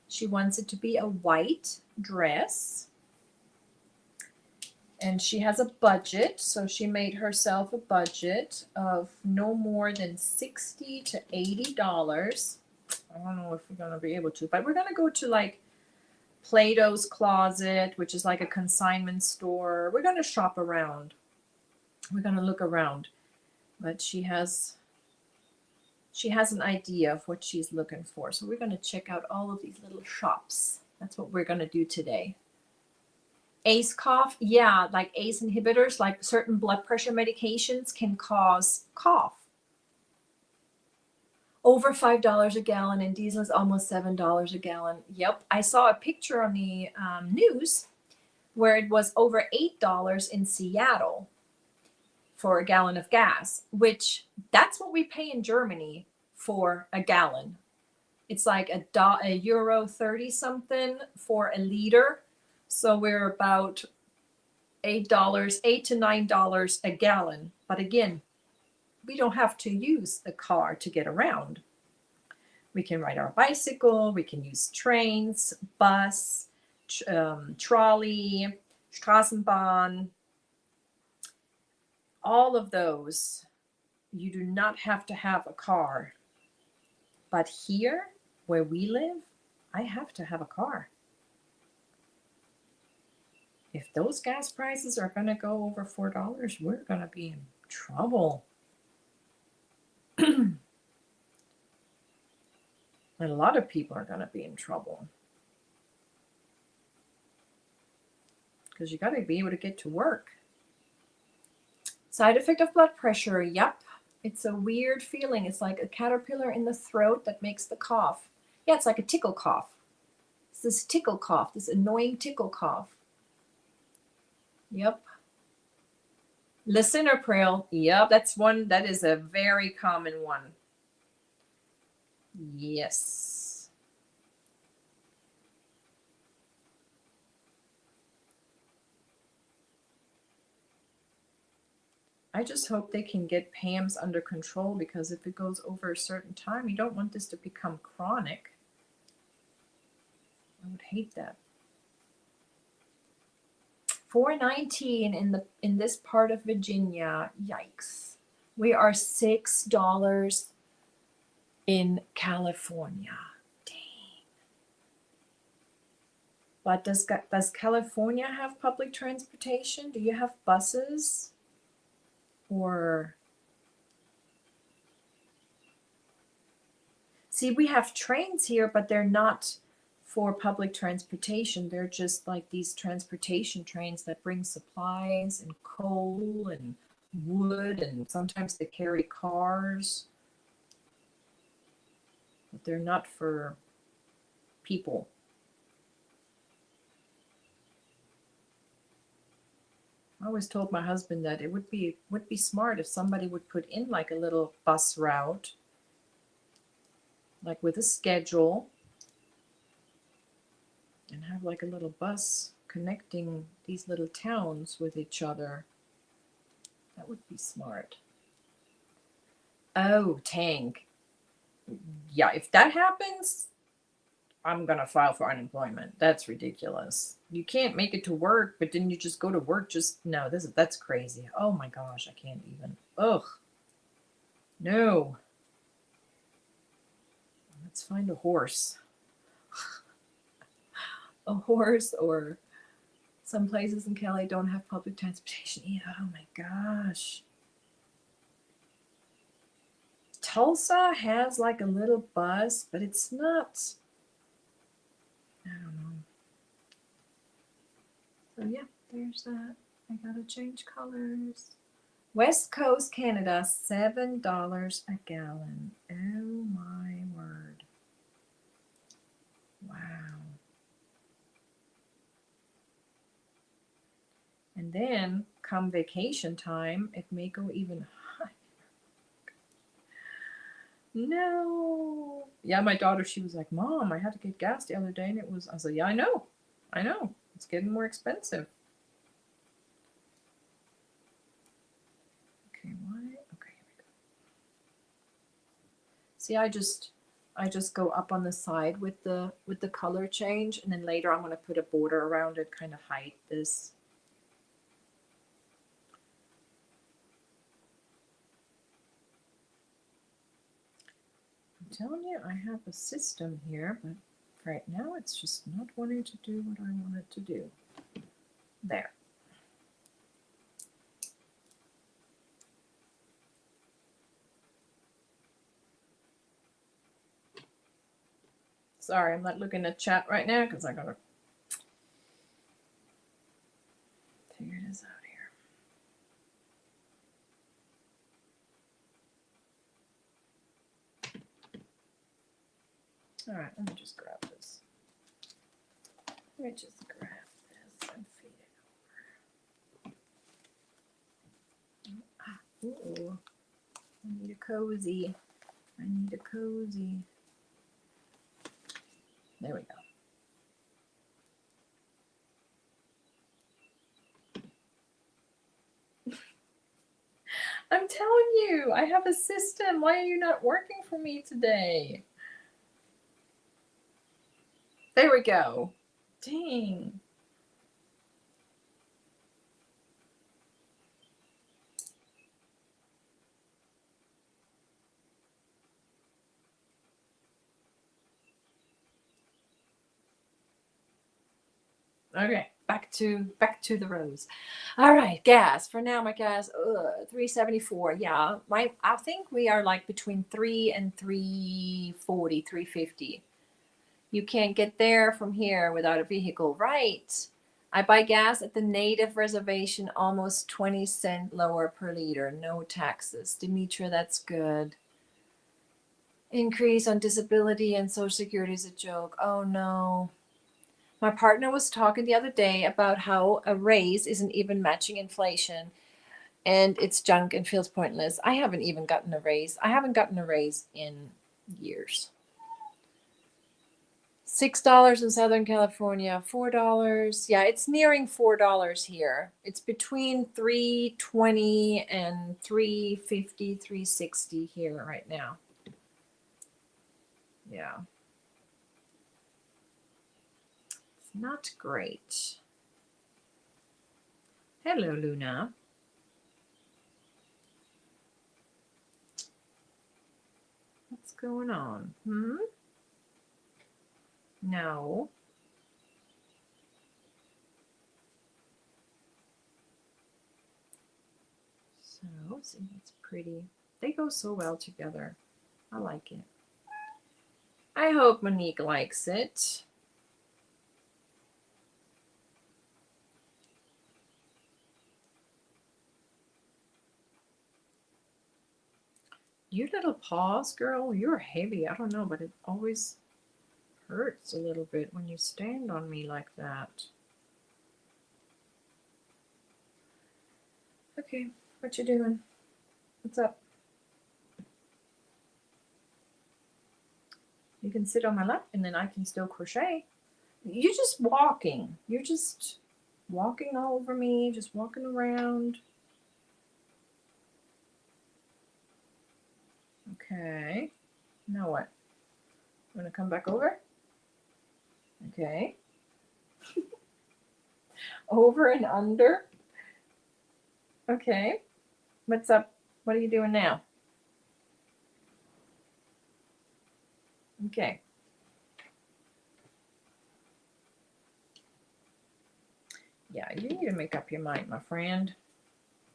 She wants it to be a white dress. And she has a budget, so she made herself a budget of no more than $60 to $80. I don't know if we're going to be able to, but we're going to go to like Plato's Closet, which is like a consignment store. We're going to shop around. We're going to look around. But she has an idea of what she's looking for. So we're going to check out all of these little shops. That's what we're going to do today. ACE cough, yeah, like ACE inhibitors, like certain blood pressure medications can cause cough. Over $5 a gallon, and diesel is almost $7 a gallon. Yep, I saw a picture on the news where it was over $8 in Seattle for a gallon of gas, which that's what we pay in Germany for a gallon. It's like a euro 30 something for a liter. So we're about $8, $8 to $9 a gallon. But again, we don't have to use a car to get around. We can ride our bicycle, we can use trains, bus, trolley, Straßenbahn, all of those. You do not have to have a car. But here, where we live, I have to have a car. If those gas prices are going to go over $4, we're going to be in trouble. A lot of people are going to be in trouble. Because you got to be able to get to work. Side effect of blood pressure, yep. It's a weird feeling. It's like a caterpillar in the throat that makes the cough. Yeah, it's like a tickle cough. It's this tickle cough, this annoying tickle cough. Yep. Lisinopril, yep, that is a very common one. Yes. I just hope they can get PAMS under control, because if it goes over a certain time, you don't want this to become chronic. I would hate that. $4.19 in this part of Virginia. Yikes. We are $6 in California. Dang. But does California have public transportation? Do you have buses? Or see, we have trains here, but they're not for public transportation. They're just like these transportation trains that bring supplies and coal and wood, and sometimes they carry cars. But they're not for people. I always told my husband that it would be smart if somebody would put in like a little bus route, like with a schedule, and have like a little bus connecting these little towns with each other. That would be smart. Oh, Tank. Yeah, if that happens, I'm gonna file for unemployment. That's ridiculous. You can't make it to work, but then you just go to work. No, that's crazy. Oh my gosh, I can't even. Ugh. No. Let's find a horse. A horse, or some places in Cali don't have public transportation either. Oh my gosh. Tulsa has like a little bus, but it's not. I don't know. So yeah, there's that. I gotta change colors. West Coast Canada, $7 a gallon. Oh my word. Wow. And then come vacation time, it may go even higher. No. Yeah, my daughter, she was like, Mom, I had to get gas the other day, and I was like, yeah, I know. It's getting more expensive. Okay, why? Okay, here we go. See, I just go up on the side with the color change, and then later I'm going to put a border around it, kind of hide this. I'm telling you, I have a system here, but right now it's just not wanting to do what I want it to do. There. Sorry, I'm not looking at chat right now because I gotta figure this out here. All right, let me just grab this. Let me just grab this and feed it over. Ooh, I need a cozy. There we go. I'm telling you, I have a system. Why are you not working for me today? There we go. Dang. Okay, back to the rows. All right, gas. For now, my gas, 374. Yeah, I think we are like between 3 and 340, 350. You can't get there from here without a vehicle, right? I buy gas at the native reservation, almost 20 cents lower per liter, no taxes. Demetra, that's good. Increase on disability and Social Security is a joke. Oh no. My partner was talking the other day about how a raise isn't even matching inflation and it's junk and feels pointless. I haven't even gotten a raise. I haven't gotten a raise in years. $6 in Southern California, $4. Yeah, it's nearing $4 here. It's between 320 and 350, 360 here right now. Yeah. It's not great. Hello, Luna. What's going on? No. So, see, that's pretty. They go so well together. I like it. I hope Monique likes it. You little paws, girl, you're heavy. I don't know, but it always hurts a little bit when you stand on me like that. Okay, what you doing? What's up? You can sit on my lap and then I can still crochet. You're just walking. You're just walking all over me, just walking around. Okay. Now what? I'm going to come back over? Okay. Over and under? Okay. What's up? What are you doing now? Okay. Yeah, you need to make up your mind, my friend.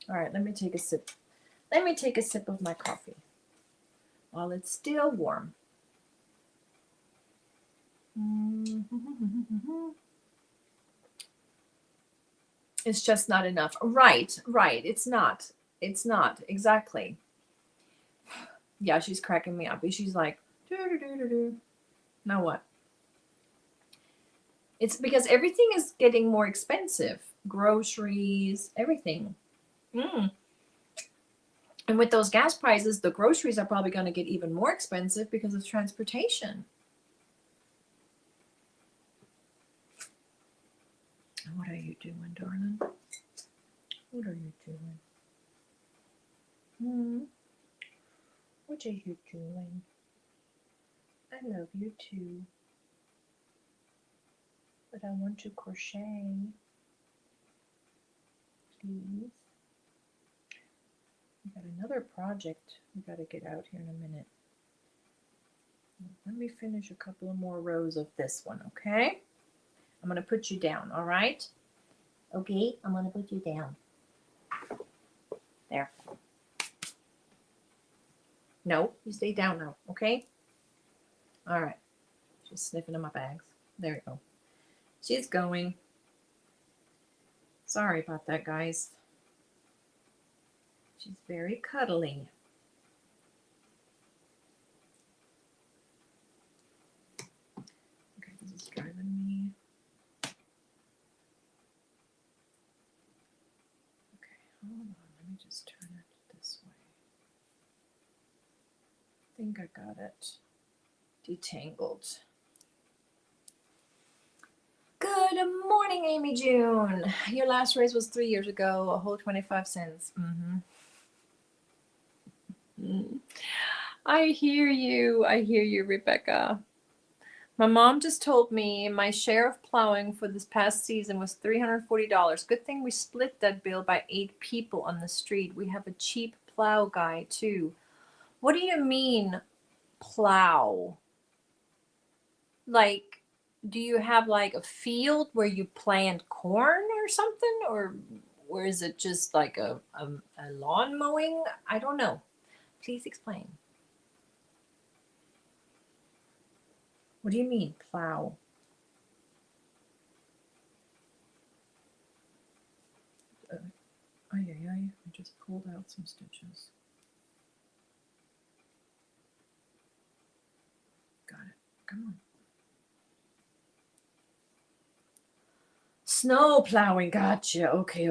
All right, let me take a sip. Let me take a sip of my coffee while it's still warm. It's just not enough. Right. It's not. It's not. Exactly. Yeah, she's cracking me up. She's like, do. Now what? It's because everything is getting more expensive. Groceries, everything. And with those gas prices, the groceries are probably going to get even more expensive because of transportation. What are you doing, darling? What are you doing? What are you doing? I love you too. But I want to crochet. Please. We got another project we got to get out here in a minute. Let me finish a couple of more rows of this one, okay? I'm going to put you down, all right? Okay, I'm going to put you down. There. No, you stay down now, okay? All right. She's sniffing in my bags. There we go. She's going. Sorry about that, guys. She's very cuddly. Okay, this is driving me. Okay, hold on. Let me just turn it this way. I think I got it detangled. Good morning, Amy June. Your last raise was 3 years ago, a whole 25 cents. I hear you. I hear you, Rebecca. My mom just told me my share of plowing for this past season was $340. Good thing we split that bill by 8 people on the street. We have a cheap plow guy too. What do you mean, plow? Like, do you have like a field where you plant corn or something? Or is it just like a lawn mowing? I don't know. Please explain. What do you mean, plow? I just pulled out some stitches. Got it. Come on. Snow plowing. Gotcha. Okay.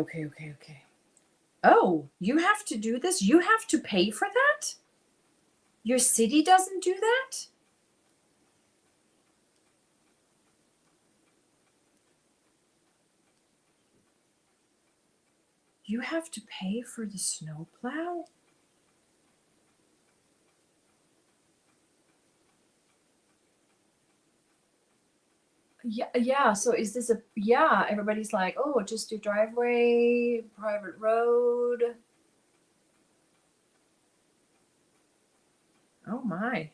Oh, you have to do this? You have to pay for that? Your city doesn't do that? You have to pay for the snow plow? Yeah. So is this everybody's like, oh, just do driveway, private road. Oh my.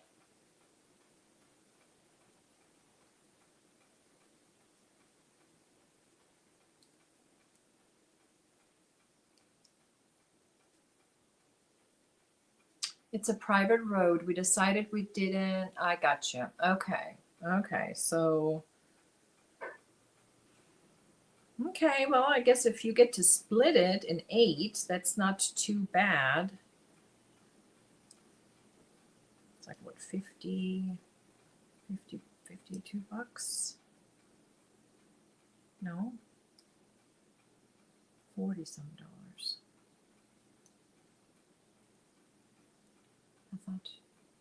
It's a private road. We decided we didn't. I gotcha. Okay. So, okay. Well, I guess if you get to split it in 8, that's not too bad. It's like what, 52 bucks? No, 40 some dollars. I thought,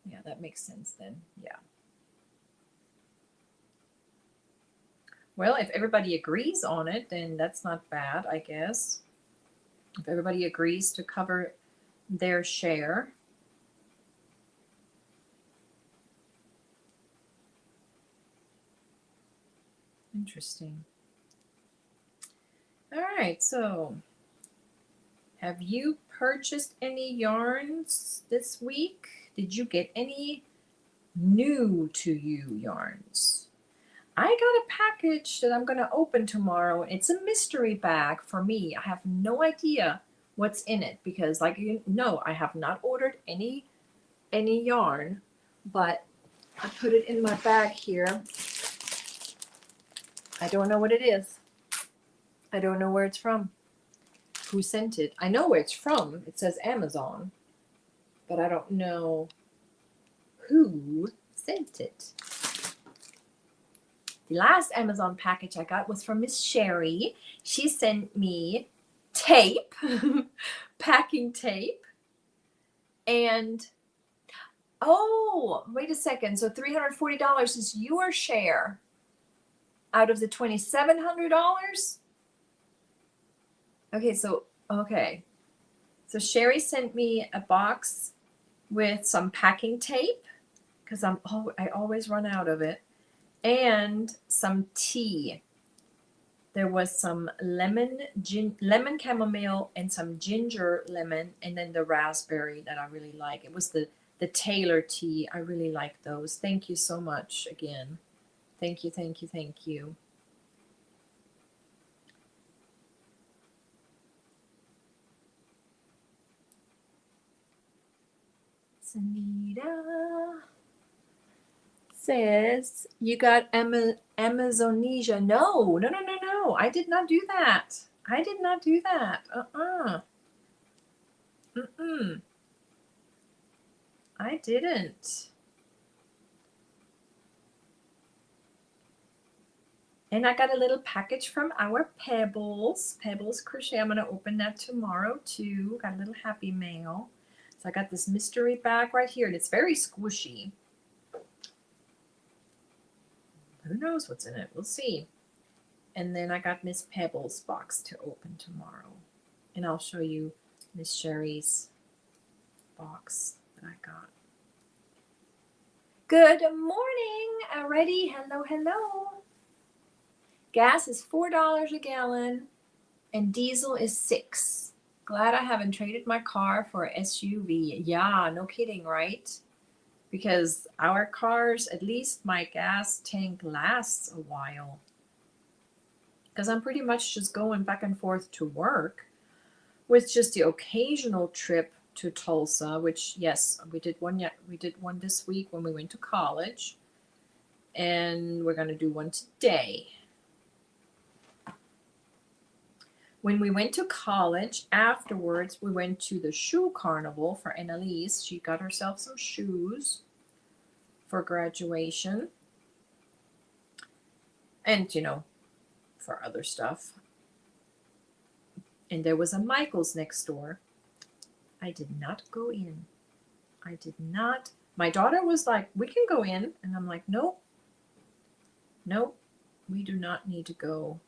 yeah, that makes sense then. Yeah. Well, if everybody agrees on it, then that's not bad, I guess. If everybody agrees to cover their share. Interesting. All right, so have you purchased any yarns this week? Did you get any new to you yarns? I got a package that I'm going to open tomorrow. It's a mystery bag for me. I have no idea what's in it because, like you know, I have not ordered any yarn, but I put it in my bag here. I don't know what it is. I don't know where it's from. Who sent it? I know where it's from. It says Amazon, but I don't know who sent it. The last Amazon package I got was from Miss Sherry. She sent me tape, packing tape, and oh, wait a second. So $340 is your share out of the $2,700? Okay, so Sherry sent me a box with some packing tape because I always run out of it, and some tea. There was some lemon chamomile and some ginger lemon, and then the raspberry that I really like. It was the Taylor tea. I really like those. Thank you so much again. Thank you. Sanita says you got Amazonesia. No. I did not do that. I didn't. And I got a little package from our Pebbles Crochet. I'm going to open that tomorrow too. Got a little happy mail. So I got this mystery bag right here, and it's very squishy. Who knows what's in it? We'll see. And then I got Miss Pebble's box to open tomorrow. And I'll show you Miss Sherry's box that I got. Good morning, already. Hello, hello. Gas is $4 a gallon and diesel is $6. Glad I haven't traded my car for an SUV. Yeah, no kidding, right? Because our cars, at least my gas tank lasts a while. Because I'm pretty much just going back and forth to work with just the occasional trip to Tulsa, which yes, we did one this week when we went to college, and we're going to do one today. When we went to college, afterwards we went to the shoe carnival for Annalise. She got herself some shoes for graduation, and for other stuff. And there was a Michael's next door. I did not go in. I did not. My daughter was like, we can go in. And I'm like, nope. Nope. We do not need to go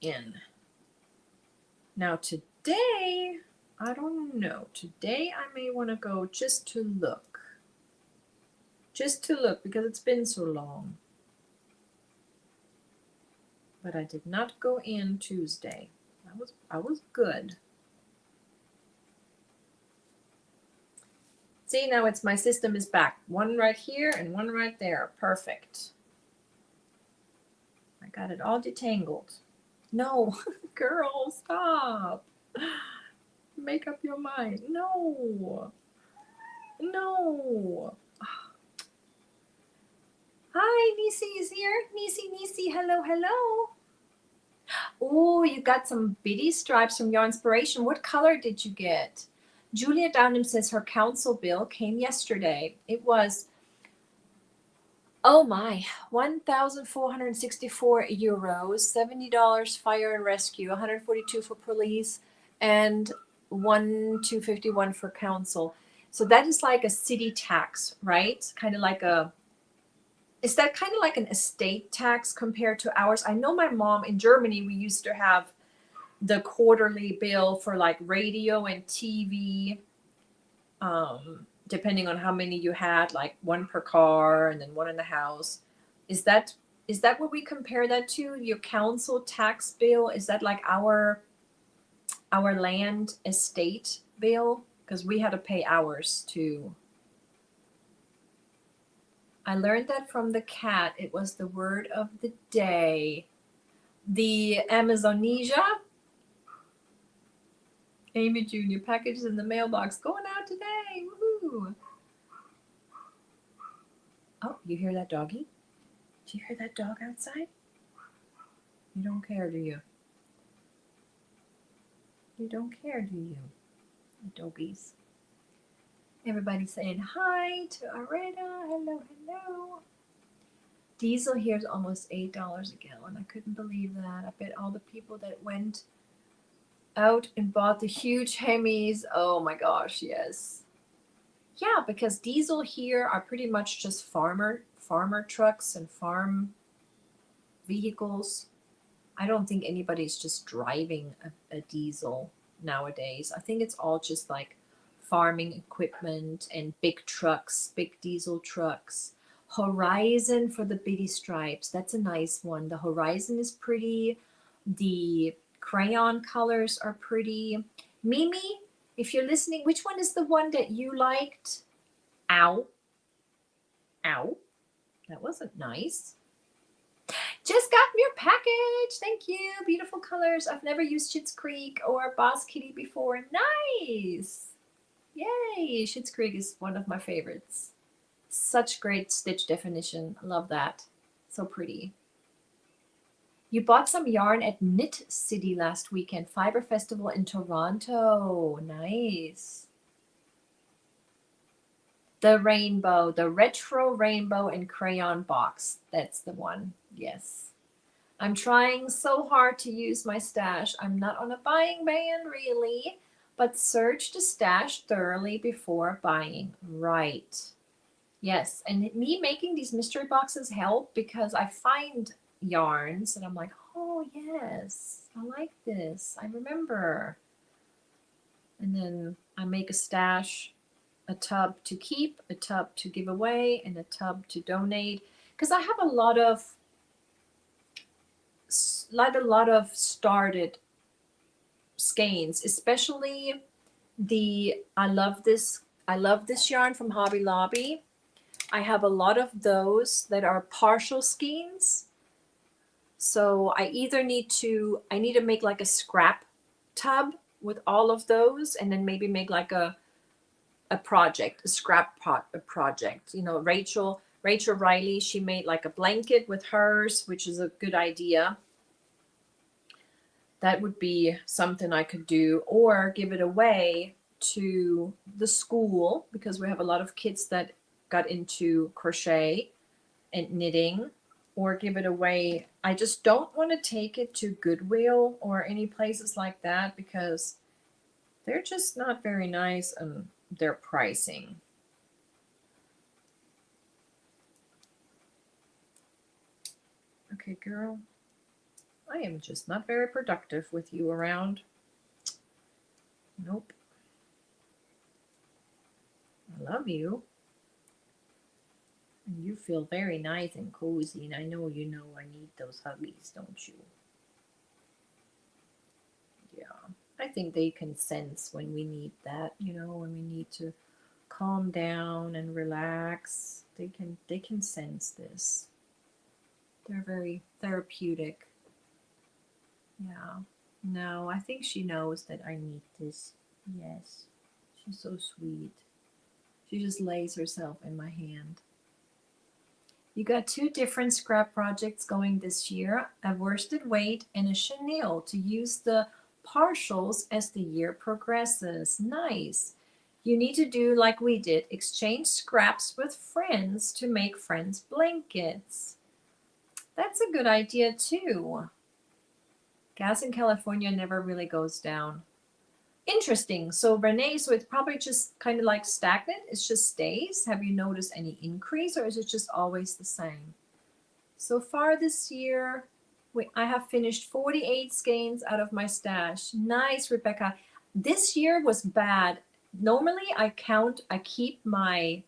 in. Now today, I don't know. Today I may want to go just to look. Just to look because it's been so long. But I did not go in Tuesday. I was good. See, now my system is back. One right here and one right there. Perfect. I got it all detangled. No, girl, stop. Make up your mind. No. No. Hi, Nisi is here. Nisi, hello, hello. Oh, you got some bitty stripes from your inspiration. What color did you get? Julia Downham says her council bill came yesterday. It was, oh my, 1,464 euros, $70 fire and rescue, 142 for police, and 1,251 for council. So that is like a city tax, right? Is that kind of like an estate tax compared to ours? I know my mom in Germany, we used to have the quarterly bill for like radio and TV, depending on how many you had, like one per car and then one in the house. Is that what we compare that to? Your council tax bill? Is that like our land estate bill? Because we had to pay ours too. I learned that from the cat. It was the word of the day. The Amazonesia. Amy Jr. packages in the mailbox going out today. Woohoo! Oh, you hear that doggy? Do you hear that dog outside? You don't care, do you? You don't care, do you? The doggies. Everybody saying hi to Areta. Hello, hello. Diesel here is almost $8 a gallon. I couldn't believe that. I bet all the people that went out and bought the huge Hemis. Oh my gosh, yes. Yeah, because diesel here are pretty much just farmer trucks and farm vehicles. I don't think anybody's just driving a diesel nowadays. I think it's all just like farming equipment and big trucks, big diesel trucks. Horizon for the bitty stripes. That's a nice one. The horizon is pretty. The crayon colors are pretty. Mimi, if you're listening, which one is the one that you liked? Ow. Ow. That wasn't nice. Just got your package. Thank you. Beautiful colors. I've never used Schitt's Creek or Boss Kitty before. Nice. Yay. Schitt's Creek is one of my favorites. Such great stitch definition. Love that. So pretty. You bought some yarn at Knit City last weekend. Fiber Festival in Toronto. Nice. The rainbow, the retro rainbow and crayon box. That's the one. Yes. I'm trying so hard to use my stash. I'm not on a buying ban really, but search the stash thoroughly before buying. Right. Yes. And me making these mystery boxes help because I find, yarns and I'm like, oh yes, I like this, I remember. And then I make a stash, a tub to keep, a tub to give away, and a tub to donate. Because I have a lot of started skeins, especially the I love this yarn from Hobby Lobby. I have a lot of those that are partial skeins. So I need to make like a scrap tub with all of those, and then maybe make like a project, a scrap pot, a project. You know, Rachel Riley, she made like a blanket with hers, which is a good idea. That would be something I could do, or give it away to the school, because we have a lot of kids that got into crochet and knitting, or give it away. I just don't want to take it to Goodwill or any places like that, because they're just not very nice on their pricing. Okay, girl. I am just not very productive with you around. Nope. I love you. And you feel very nice and cozy, and I know you know I need those huggies, don't you? Yeah. I think they can sense when we need that, you know, when we need to calm down and relax. They can sense this. They're very therapeutic. Yeah. No, I think she knows that I need this. Yes. She's so sweet. She just lays herself in my hand. You got 2 different scrap projects going this year, a worsted weight and a chenille, to use the partials as the year progresses. Nice. You need to do like we did, exchange scraps with friends to make friends blankets. That's a good idea too. Gas in California never really goes down. Interesting. So Renee, so it's probably just kind of like stagnant. It just stays. Have you noticed any increase, or is it just always the same? So far this year, I have finished 48 skeins out of my stash. Nice, Rebecca. This year was bad. Normally I keep my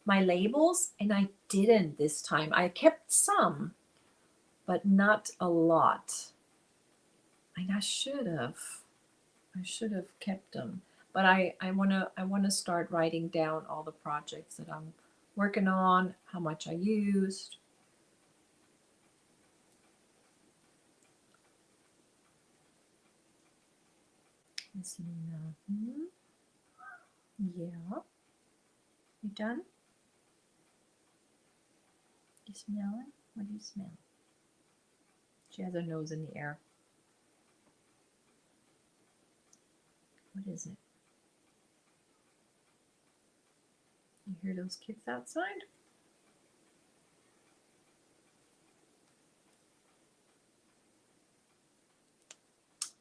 labels, and I didn't this time. I kept some, but not a lot. And I should have. I should have kept them, but I wanna start writing down all the projects that I'm working on, how much I used. Let's see now. Yeah, you done? You smelling? What do you smell? She has her nose in the air. What is it? You hear those kids outside?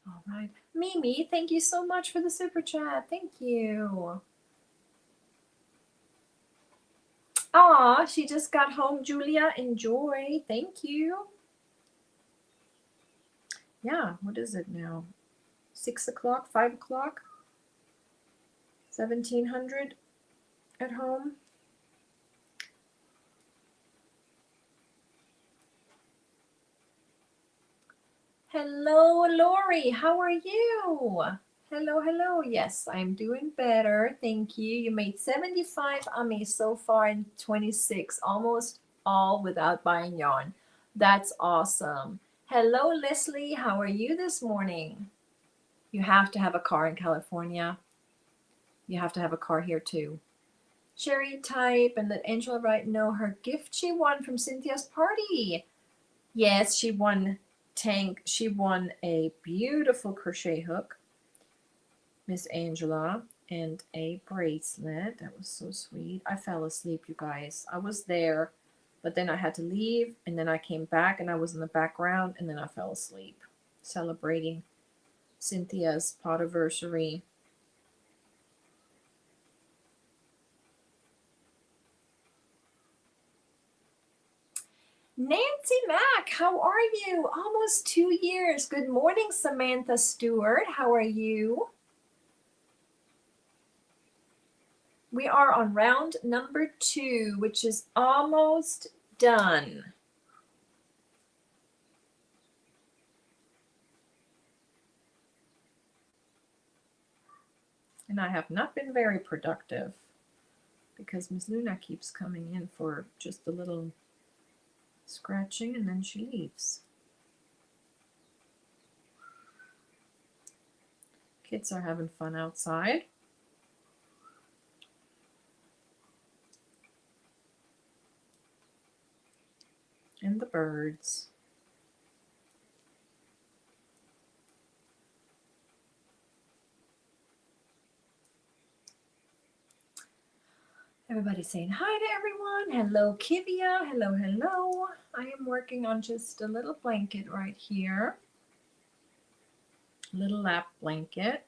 All right. Mimi, thank you so much for the super chat. Thank you. Aw, she just got home, Julia. Enjoy. Thank you. Yeah, what is it now? 6 o'clock, 5 o'clock? 1700 at home. Hello, Lori. How are you? Hello, hello. Yes, I'm doing better. Thank you. You made 75 Ami so far in 26, almost all without buying yarn. That's awesome. Hello, Leslie. How are you this morning? You have to have a car in California. You have to have a car here too. Sherry type and let Angela Wright know her gift she won from Cynthia's party. Yes, she won She won a beautiful crochet hook, Miss Angela, and a bracelet. That was so sweet. I fell asleep, you guys. I was there, but then I had to leave, and then I came back, and I was in the background, and then I fell asleep celebrating Cynthia's potiversary. Nancy Mack, how are you? Almost 2 years. Good morning, Samantha Stewart. How are you? We are on round number 2, which is almost done. And I have not been very productive because Miss Luna keeps coming in for just a little scratching and then she leaves. Kids are having fun outside. And the birds. Everybody's saying hi to everyone. Hello, Kivia. Hello, hello. I am working on just a little blanket right here. Little lap blanket.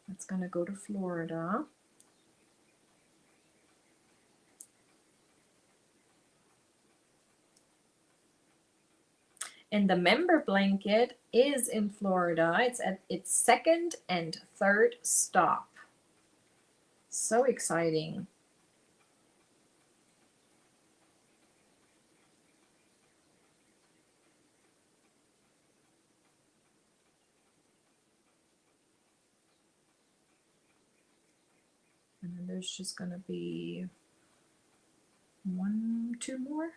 That's going to go to Florida. And the member blanket is in Florida. It's at its 2nd and 3rd stop. So exciting. And then there's just going to be 1, 2 more.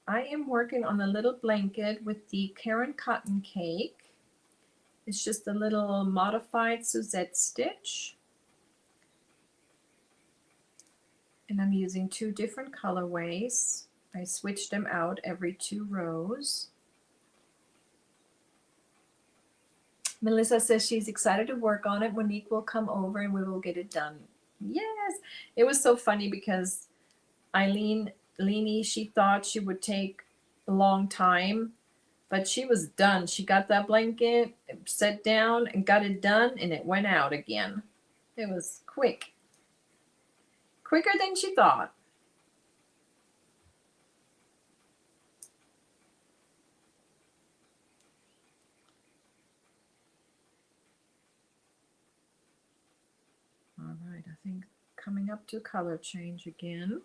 I am working on a little blanket with the Karen Cotton Cake. It's just a little modified Suzette stitch. And I'm using 2 different colorways. I switch them out every 2 rows. Melissa says she's excited to work on it. Monique will come over and we will get it done. Yes, it was so funny because Leanie, she thought she would take a long time, but she was done. She got that blanket, sat down and got it done, and it went out again. It was quick. Quicker than she thought. All right, I think coming up to color change again.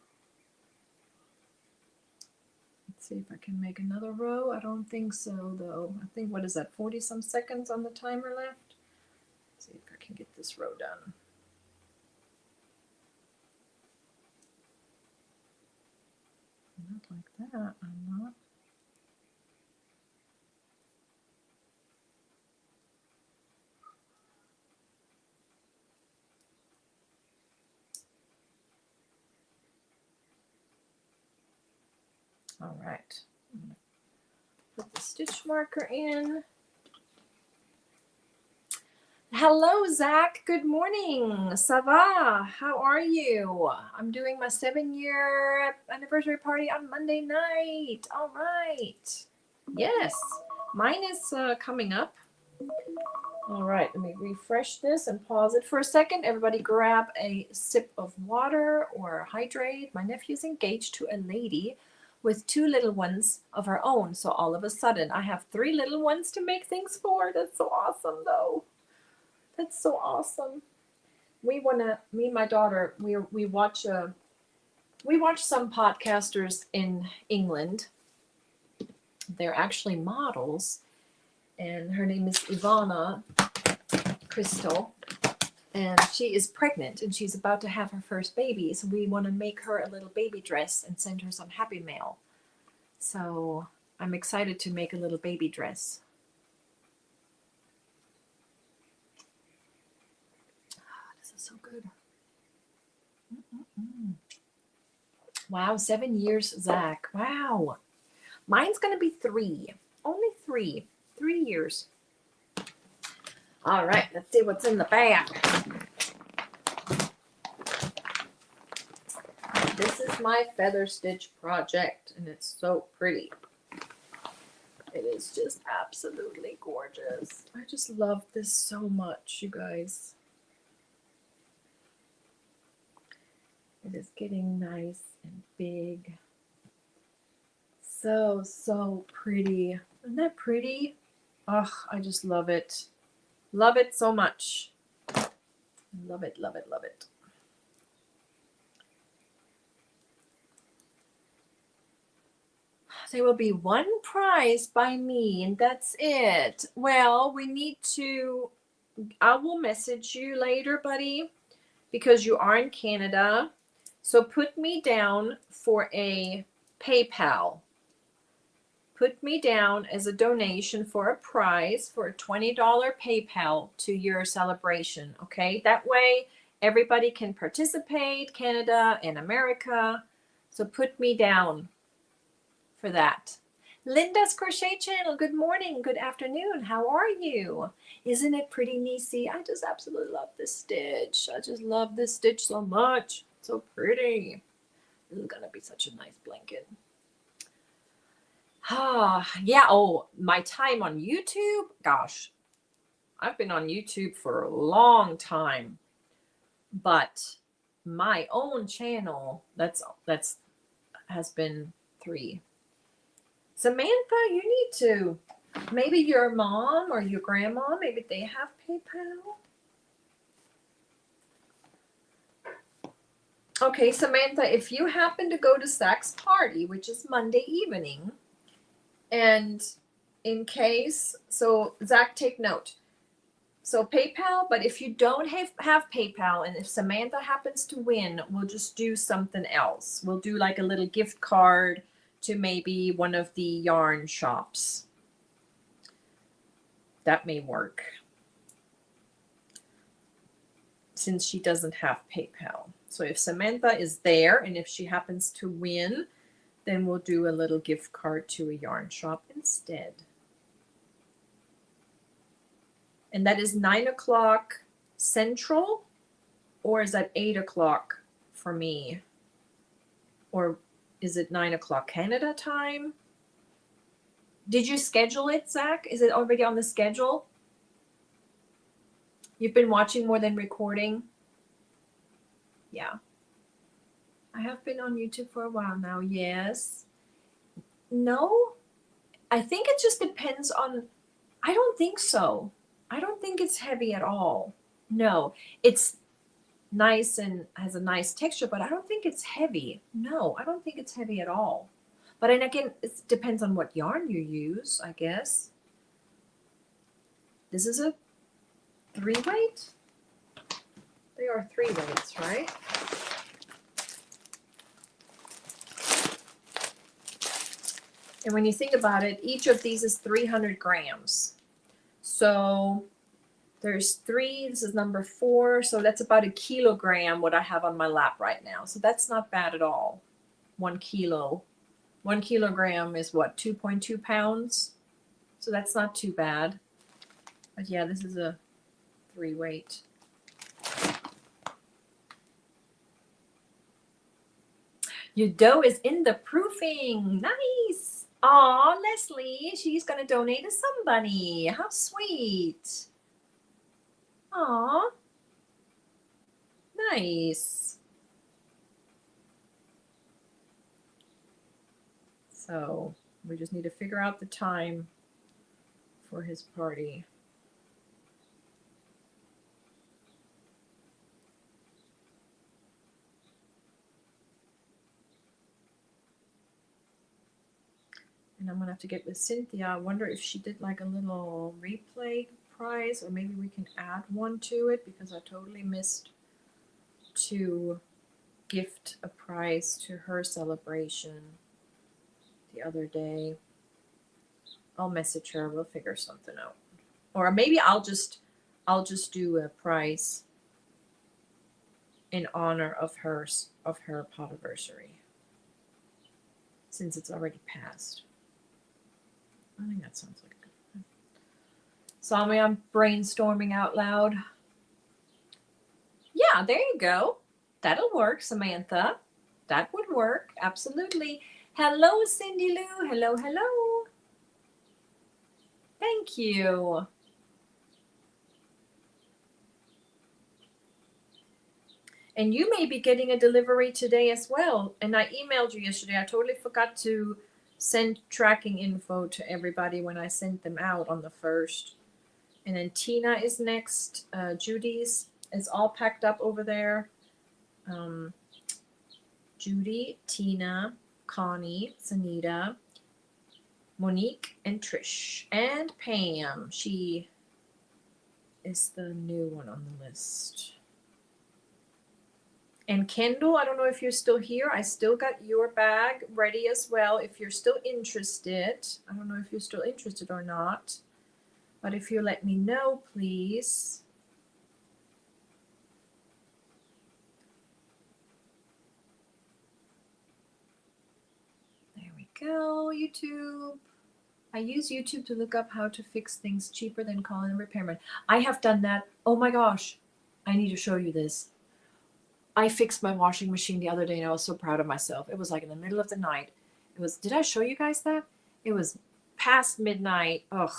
Let's see if I can make another row. I don't think so, though. I think, what is that, 40 some seconds on the timer left? Let's see if I can get this row done. Not like that, I'm not. All right, I'm gonna put the stitch marker in. Hello, Zach. Good morning. Ça va? How are you? I'm doing my 7-year anniversary party on Monday night. All right. Yes, mine is coming up. All right, let me refresh this and pause it for a second. Everybody grab a sip of water or hydrate. My nephew's engaged to a lady with 2 little ones of her own. So all of a sudden I have 3 little ones to make things for. That's so awesome though. That's so awesome. Me and my daughter, we watch some podcasters in England. They're actually models, and her name is Ivana Crystal, and she is pregnant and she's about to have her first baby. So we want to make her a little baby dress and send her some happy mail. So I'm excited to make a little baby dress. This is so good. Wow, 7 years, Zach. Wow. Mine's going to be 3. Only 3. 3 years. All right, let's see what's in the bag. This is my feather stitch project, and it's so pretty. It is just absolutely gorgeous. I just love this so much, you guys. It is getting nice and big. So, so pretty. Isn't that pretty? Oh, I just love it. Love it so much. Love it, love it, love it. There will be one prize by me, and that's it. Well, we need to, I will message you later, buddy, because you are in Canada. So put me down for a PayPal. Put me down as a donation for a prize for a $20 PayPal to your celebration, okay? That way everybody can participate, Canada and America. So put me down for that. Linda's Crochet Channel, good morning, good afternoon. How are you? Isn't it pretty, Nisi? I just absolutely love this stitch. I just love this stitch so much. So pretty. This is gonna be such a nice blanket. Ah, yeah. Oh, my time on YouTube. Gosh, I've been on YouTube for a long time, but my own channel, that's has been 3. Samantha, you need to, maybe your mom or your grandma, maybe they have PayPal. Okay, Samantha, if you happen to go to Zach's party, which is Monday evening, and in case, so Zach, take note. So PayPal, but if you don't have PayPal, and if Samantha happens to win, we'll just do something else. We'll do like a little gift card to maybe one of the yarn shops. That may work. Since she doesn't have PayPal. So if Samantha is there and if she happens to win, then we'll do a little gift card to a yarn shop instead. And that is 9 o'clock Central, or is that 8 o'clock for me? Or is it 9 o'clock Canada time? Did you schedule it, Zach? Is it already on the schedule? You've been watching more than recording? Yeah. I have been on YouTube for a while now, yes. No, I think it just depends on, I don't think so. I don't think it's heavy at all. No, it's nice and has a nice texture, but I don't think it's heavy. No, I don't think it's heavy at all. But then again, it depends on what yarn you use, I guess. This is a 3-weight? They are 3 weights, right? And when you think about it, each of these is 300 grams. So there's 3, this is number 4. So that's about a kilogram what I have on my lap right now. So that's not bad at all. 1 kilo. 1 kilogram is what, 2.2 pounds? So that's not too bad. But yeah, this is a 3-weight. Your dough is in the proofing. Nice. Aw, Leslie, she's going to donate to somebody. How sweet. Aw. Nice. So we just need to figure out the time for his party. And I'm going to have to get with Cynthia. I wonder if she did like a little replay prize, or maybe we can add one to it, because I totally missed to gift a prize to her celebration the other day. I'll message her. We'll figure something out. Or maybe I'll just do a prize in honor of her podiversary, since it's already passed. I think that sounds like a good plan. Sami, I'm brainstorming out loud. Yeah, there you go. That'll work, Samantha. That would work. Absolutely. Hello, Cindy Lou. Hello, hello. Thank you. And you may be getting a delivery today as well. And I emailed you yesterday. I totally forgot to send tracking info to everybody when I sent them out on the 1st. And then Tina is next. Judy's is all packed up over there. Judy, Tina, Connie, Sanita, Monique, and Trish. And Pam. She is the new one on the list. And Kendall, I don't know if you're still here. I still got your bag ready as well if you're still interested. I don't know if you're still interested or not. But if you let me know, please. There we go, YouTube. I use YouTube to look up how to fix things cheaper than calling a repairman. I have done that. Oh my gosh. I need to show you this. I fixed my washing machine the other day and I was so proud of myself. It was like in the middle of the night. Did I show you guys that? It was past midnight. Ugh,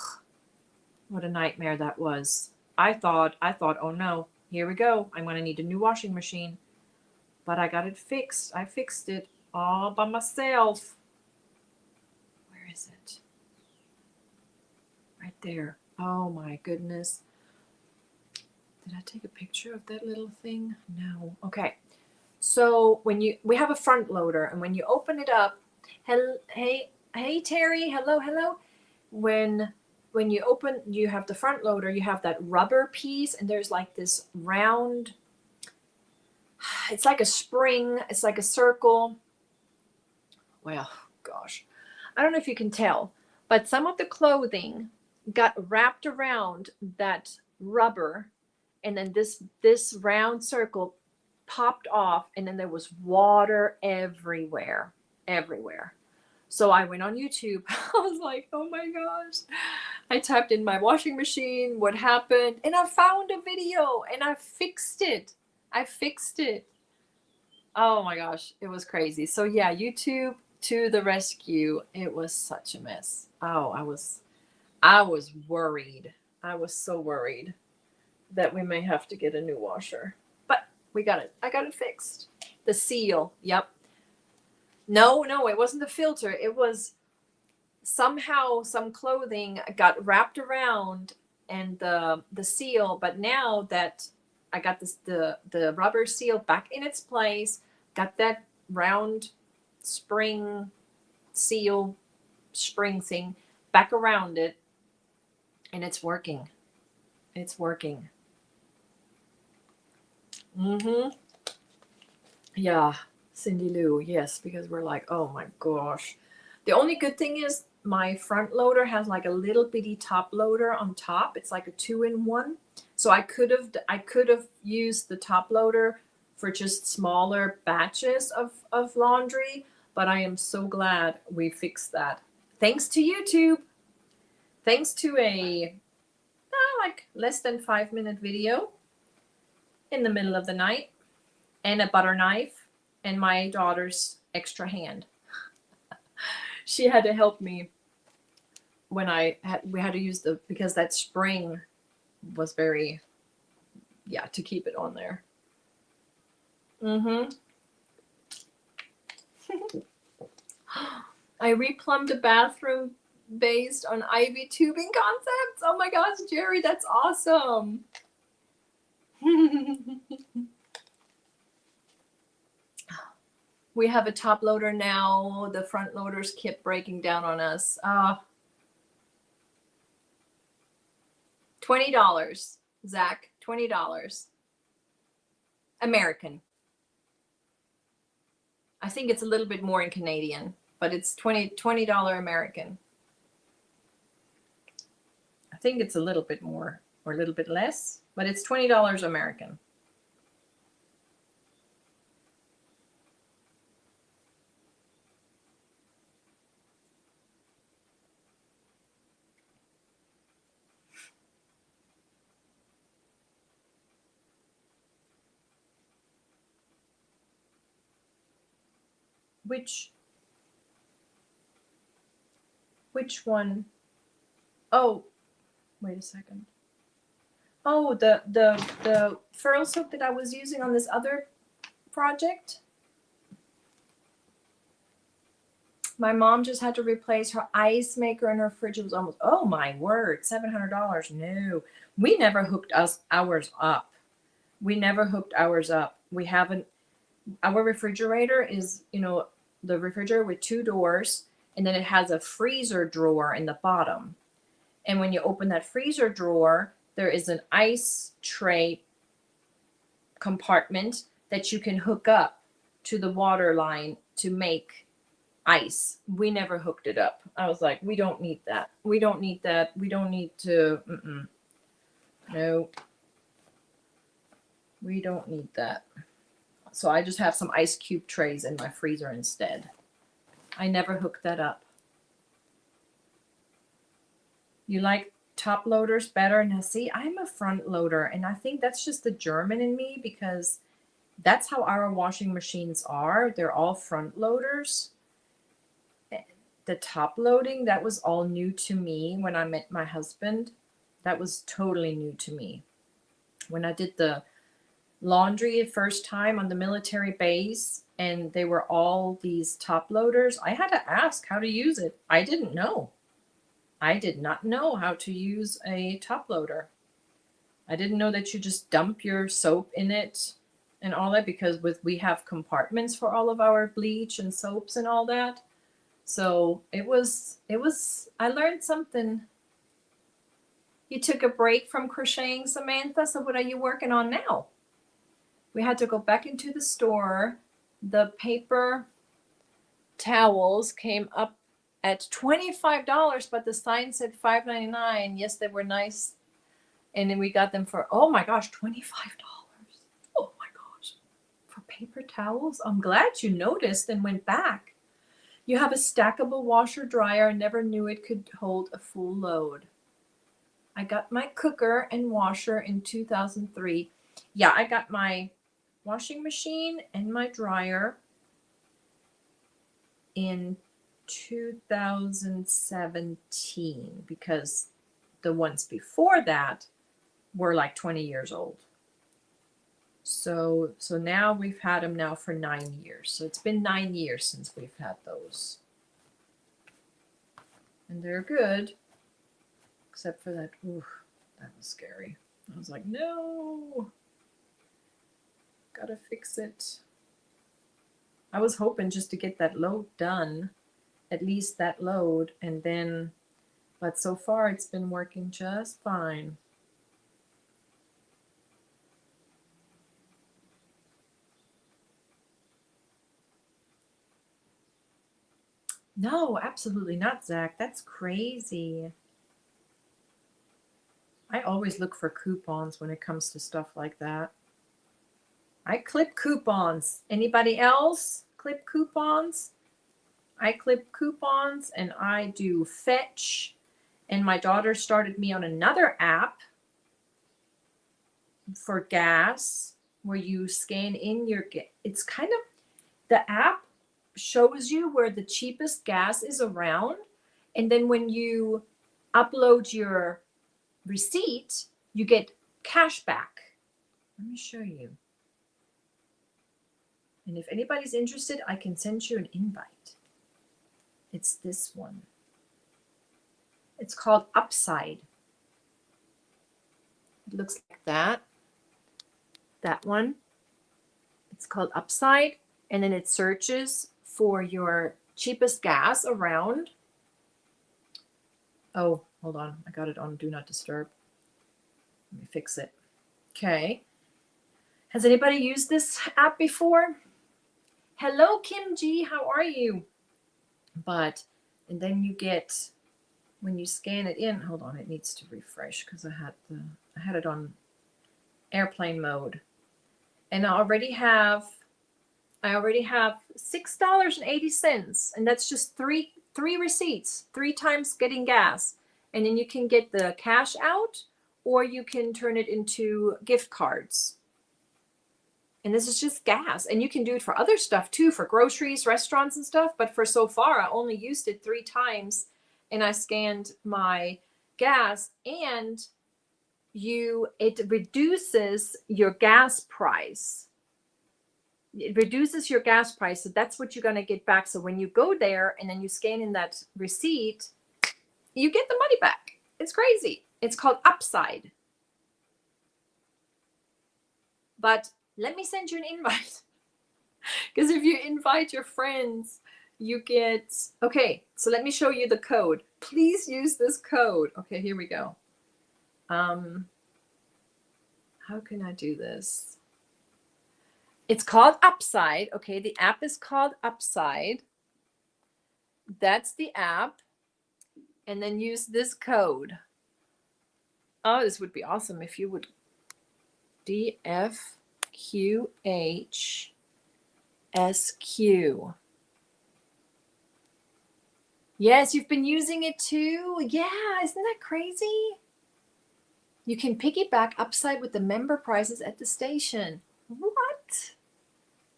what a nightmare that was. I thought, oh no, here we go. I'm going to need a new washing machine. But I got it fixed. I fixed it all by myself. Where is it? Right there. Oh my goodness. Did I take a picture of that little thing? No. Okay. So we have a front loader, and when you open it up, hey Terry, hello. When you have the front loader, you have that rubber piece, and there's like this round. It's like a spring. It's like a circle. Well, gosh, I don't know if you can tell, but some of the clothing got wrapped around that rubber. And then this round circle popped off, and then there was water everywhere. So I went on YouTube. I was like, oh my gosh. I typed in my washing machine, what happened, and I found a video and I fixed it. Oh my gosh, it was crazy. So yeah, YouTube to the rescue. It was such a mess. Oh, I was worried. I was so worried that we may have to get a new washer. But we got it. I got it fixed. The seal. Yep. No, it wasn't the filter. It was somehow some clothing got wrapped around and the seal, but now that I got the rubber seal back in its place, got that round spring seal spring thing back around it, and it's working. It's working. Mm-hmm. Yeah, Cindy Lou, yes, because we're like, oh my gosh. The only good thing is my front loader has like a little bitty top loader on top. It's like a 2-in-1. So I could have used the top loader for just smaller batches of laundry, but I am so glad we fixed that. Thanks to YouTube. Thanks to a like less than 5-minute video in the middle of the night, and a butter knife, and my daughter's extra hand. She had to help me when we had to use because that spring was very, to keep it on there. Mm-hmm. I replumbed a bathroom based on ivy tubing concepts. Oh my gosh, Jerry, that's awesome. We have a top loader now. The front loaders kept breaking down on us. $20, Zach. $20. American. I think it's a little bit more in Canadian, but it's $20 American. I think it's a little bit more or a little bit less, but it's $20 American. Which one? Oh, Wait a second. Oh, the ferrule soap that I was using on this other project. My mom just had to replace her ice maker and her fridge. It was almost, oh my word, $700. No, we never hooked ours up. We never hooked ours up. We haven't. Our refrigerator is, the refrigerator with 2 doors, and then it has a freezer drawer in the bottom. And when you open that freezer drawer, there is an ice tray compartment that you can hook up to the water line to make ice. We never hooked it up. I was like, we don't need that. We don't need that. We don't need to. No, we don't need that. So I just have some ice cube trays in my freezer instead. I never hooked that up. You like top loaders better? Now see, I'm a front loader, and I think that's just the German in me, because that's how our washing machines are. They're all front loaders. The top loading, that was all new to me when I met my husband. That was totally new to me. When I did the laundry the first time on the military base, and they were all these top loaders, I had to ask how to use it. I didn't know. I did not know how to use a top loader. I didn't know that you just dump your soap in it and all that, because we have compartments for all of our bleach and soaps and all that. So it was, I learned something. You took a break from crocheting, Samantha. So what are you working on now? We had to go back into the store. The paper towels came up at $25, but the sign said $5.99. Yes, they were nice. And then we got them for, oh my gosh, $25. Oh my gosh. For paper towels? I'm glad you noticed and went back. You have a stackable washer dryer. I never knew it could hold a full load. I got my cooker and washer in 2003. Yeah, I got my washing machine and my dryer in 2017, because the ones before that were like 20 years old. So now we've had them now for 9 years. So it's been 9 years since we've had those. And they're good. Except for that, ooh, that was scary. I was like, no. Gotta fix it. I was hoping just to get that load done. At least that load. And then, but so far it's been working just fine. No, absolutely not, Zach. That's crazy. I always look for coupons when it comes to stuff like that. I clip coupons. Anybody else clip coupons? I clip coupons, and I do Fetch. And my daughter started me on another app for gas where you scan in your, it's kind of, the app shows you where the cheapest gas is around, and then when you upload your receipt, you get cash back. Let me show you. And if anybody's interested, I can send you an invite. It's this one. It's called Upside. It looks like that. That one. It's called Upside, and then it searches for your cheapest gas around. Oh, hold on. I got it on Do Not Disturb. Let me fix it. Okay. Has anybody used this app before? Hello, Kim G. How are you? And then you get, when you scan it in, hold on, it needs to refresh because I had it on airplane mode. And I already have $6.80, and that's just three receipts, 3 times getting gas. And then you can get the cash out, or you can turn it into gift cards. And this is just gas. And you can do it for other stuff too, for groceries, restaurants and stuff. But for so far, I only used it 3 times, and I scanned my gas, and it reduces your gas price. It reduces your gas price, so that's what you're going to get back. So when you go there and then you scan in that receipt, you get the money back. It's crazy. It's called Upside. But let me send you an invite, because if you invite your friends, you get, okay, so let me show you the code. Please use this code. Okay, here we go. How can I do this? It's called Upside. Okay, the app is called Upside. That's the app. And then use this code. Oh, this would be awesome if you would. DFQHSQ. Yes, you've been using it too. Yeah, isn't that crazy? You can piggyback Upside with the member prices at the station. What?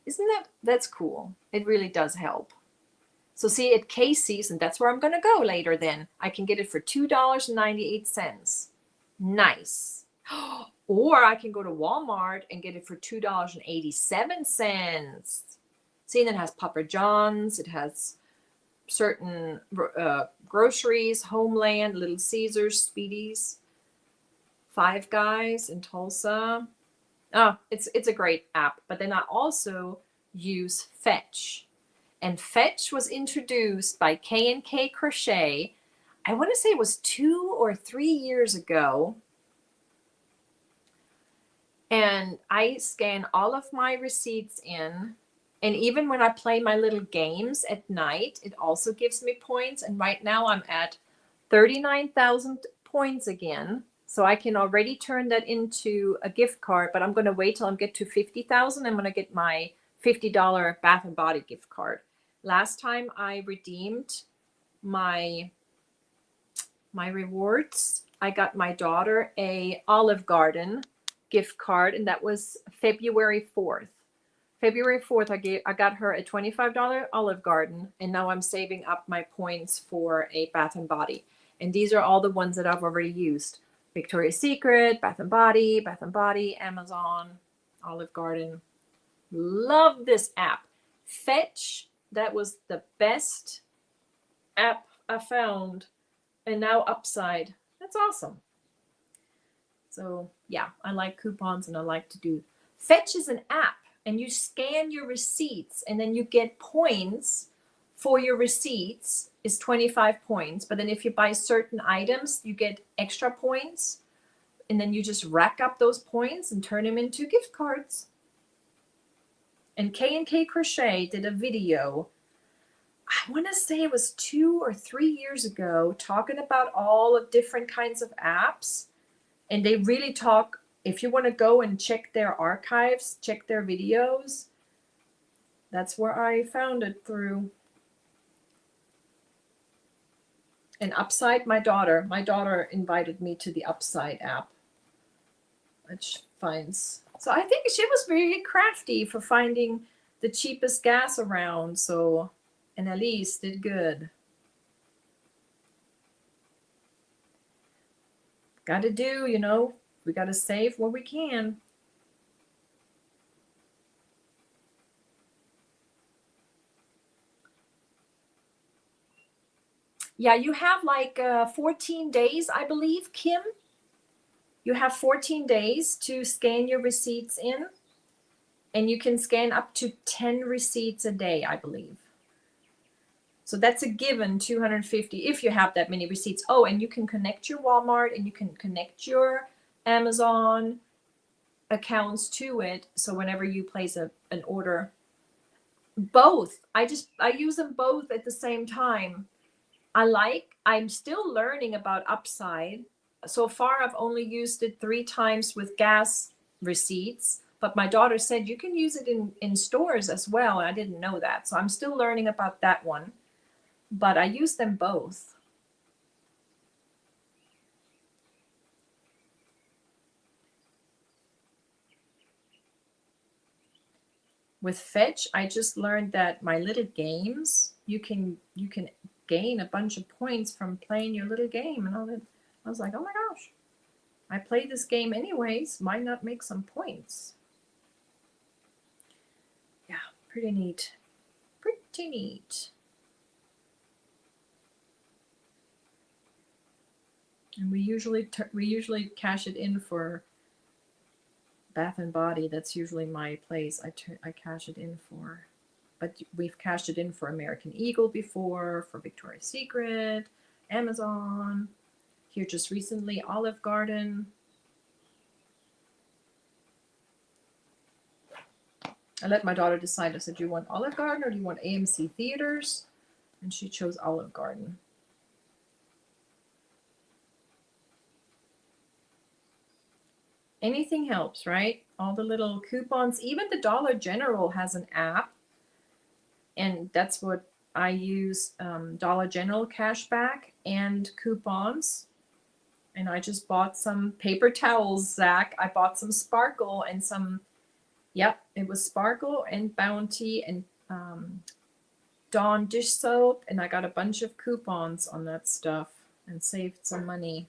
Isn't that's cool. It really does help. So see, at Casey's, and that's where I'm going to go later then, I can get it for $2.98. Nice. Or I can go to Walmart and get it for $2.87. See, and it has Papa John's. It has certain groceries, Homeland, Little Caesars, Speedies, Five Guys in Tulsa. Oh, it's a great app. But then I also use Fetch. And Fetch was introduced by K&K Crochet. I want to say it was 2 or 3 years ago. And I scan all of my receipts in. And even when I play my little games at night, it also gives me points. And right now I'm at 39,000 points again. So I can already turn that into a gift card. But I'm going to wait till I get to 50,000. I'm going to get my $50 Bath and Body gift card. Last time I redeemed my rewards, I got my daughter a Olive Garden gift card, and that was February 4th. February 4th, I got her a $25 Olive Garden, and now I'm saving up my points for a Bath and Body. And these are all the ones that I've already used. Victoria's Secret, Bath and Body, Amazon, Olive Garden. Love this app. Fetch, that was the best app I found. And now Upside. That's awesome. So yeah, I like coupons and I like to do. Fetch is an app, and you scan your receipts and then you get points for your receipts is 25 points. But then if you buy certain items, you get extra points. And then you just rack up those points and turn them into gift cards. And K&K Crochet did a video, I want to say it was 2 or 3 years ago, talking about all of different kinds of apps. And they really talk, if you want to go and check their archives, check their videos, that's where I found it through. And Upside, my daughter invited me to the Upside app, which finds, so I think she was very crafty for finding the cheapest gas around. So, and Elise did good. Got to do, we got to save what we can. Yeah, you have like 14 days, I believe, Kim. You have 14 days to scan your receipts in, and you can scan up to 10 receipts a day, I believe. So that's a given 250 if you have that many receipts. Oh, and you can connect your Walmart and you can connect your Amazon accounts to it. So whenever you place an order, both, I use them both at the same time. I'm still learning about Upside. So far, I've only used it 3 times with gas receipts, but my daughter said you can use it in stores as well. I didn't know that. So I'm still learning about that one, but I use them both. With Fetch, I just learned that my little games, you can gain a bunch of points from playing your little game and all that. I was like, oh my gosh, I played this game anyways. Why not make some points? Yeah, pretty neat. Pretty neat. And we usually cash it in for Bath and Body. That's usually my place. I cash it in for. But we've cashed it in for American Eagle before, for Victoria's Secret, Amazon. Here just recently, Olive Garden. I let my daughter decide. I said, do you want Olive Garden or do you want AMC Theaters? And she chose Olive Garden. Anything helps, right? All the little coupons. Even the Dollar General has an app. And that's what I use, Dollar General cashback and coupons. And I just bought some paper towels, Zach. I bought some Sparkle and some, yep, it was Sparkle and Bounty and Dawn dish soap. And I got a bunch of coupons on that stuff and saved some money.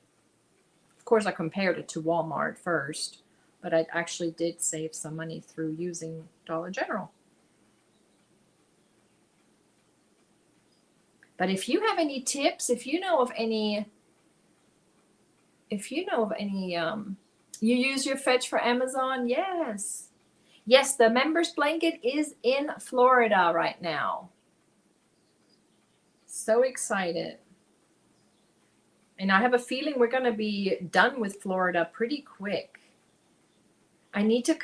Of course, I compared it to Walmart first, but I actually did save some money through using Dollar General. But if you have any tips, if you know of any, you use your fetch for Amazon? Yes. Yes, the members blanket is in Florida right now. So excited. And I have a feeling we're going to be done with Florida pretty quick. I need to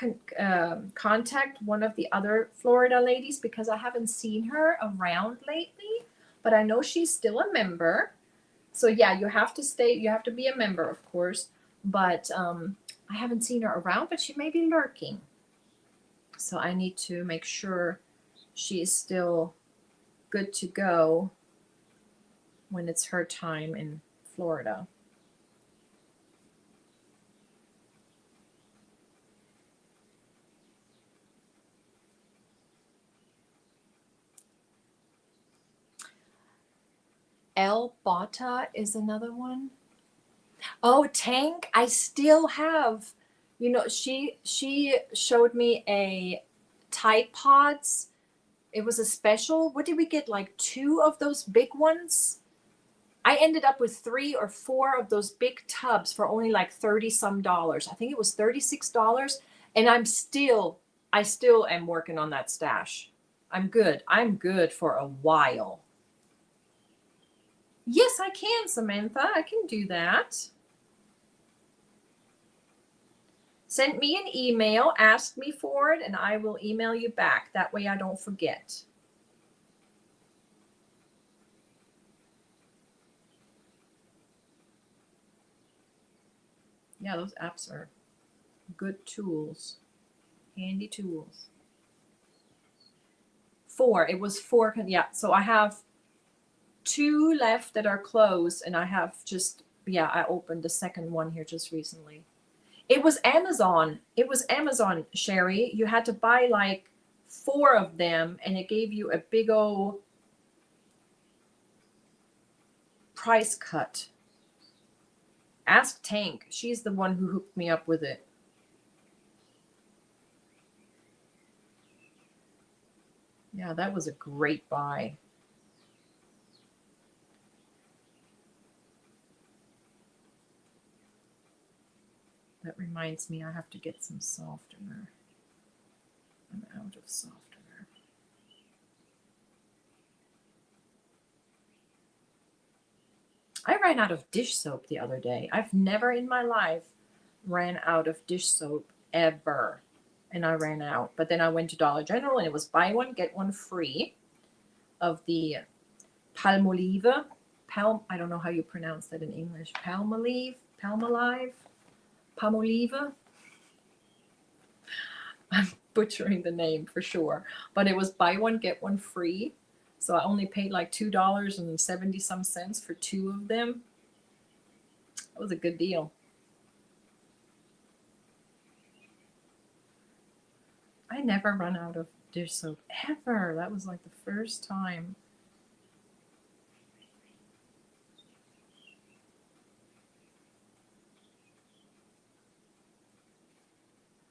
contact one of the other Florida ladies because I haven't seen her around lately, but I know she's still a member. So yeah, you have to stay, you have to be a member, of course, but I haven't seen her around, but she may be lurking. So I need to make sure she is still good to go when it's her time in Florida. El Bata is another one. Oh, Tank, I still have. You know, she showed me a Tide Pods. It was a special. What did we get? Like 2 of those big ones? I ended up with 3 or 4 of those big tubs for only like 30 some dollars. I think it was $36. And I still am working on that stash. I'm good. I'm good for a while. Yes, I can, Samantha. I can do that. Send me an email, ask me for it, and I will email you back. That way I don't forget. Yeah, those apps are good tools. Handy tools. 4. It was 4. Yeah, so I have 2 left that are closed, and I have just, yeah, I opened the second one here just recently. It was Amazon. It was Amazon, Sherry. You had to buy like 4 of them, and it gave you a big old price cut. Ask Tank. She's the one who hooked me up with it. Yeah, that was a great buy. That reminds me, I have to get some softener. I'm out of softener. I ran out of dish soap the other day. I've never in my life ran out of dish soap ever. And I ran out. But then I went to Dollar General and it was buy one, get one free of the Palmolive. I don't know how you pronounce that in English. Palmolive? Palmolive? Palmolive? I'm butchering the name for sure. But it was buy one, get one free. So I only paid like $2.70 some cents for 2 of them. That was a good deal. I never run out of dish soap ever. That was like the first time.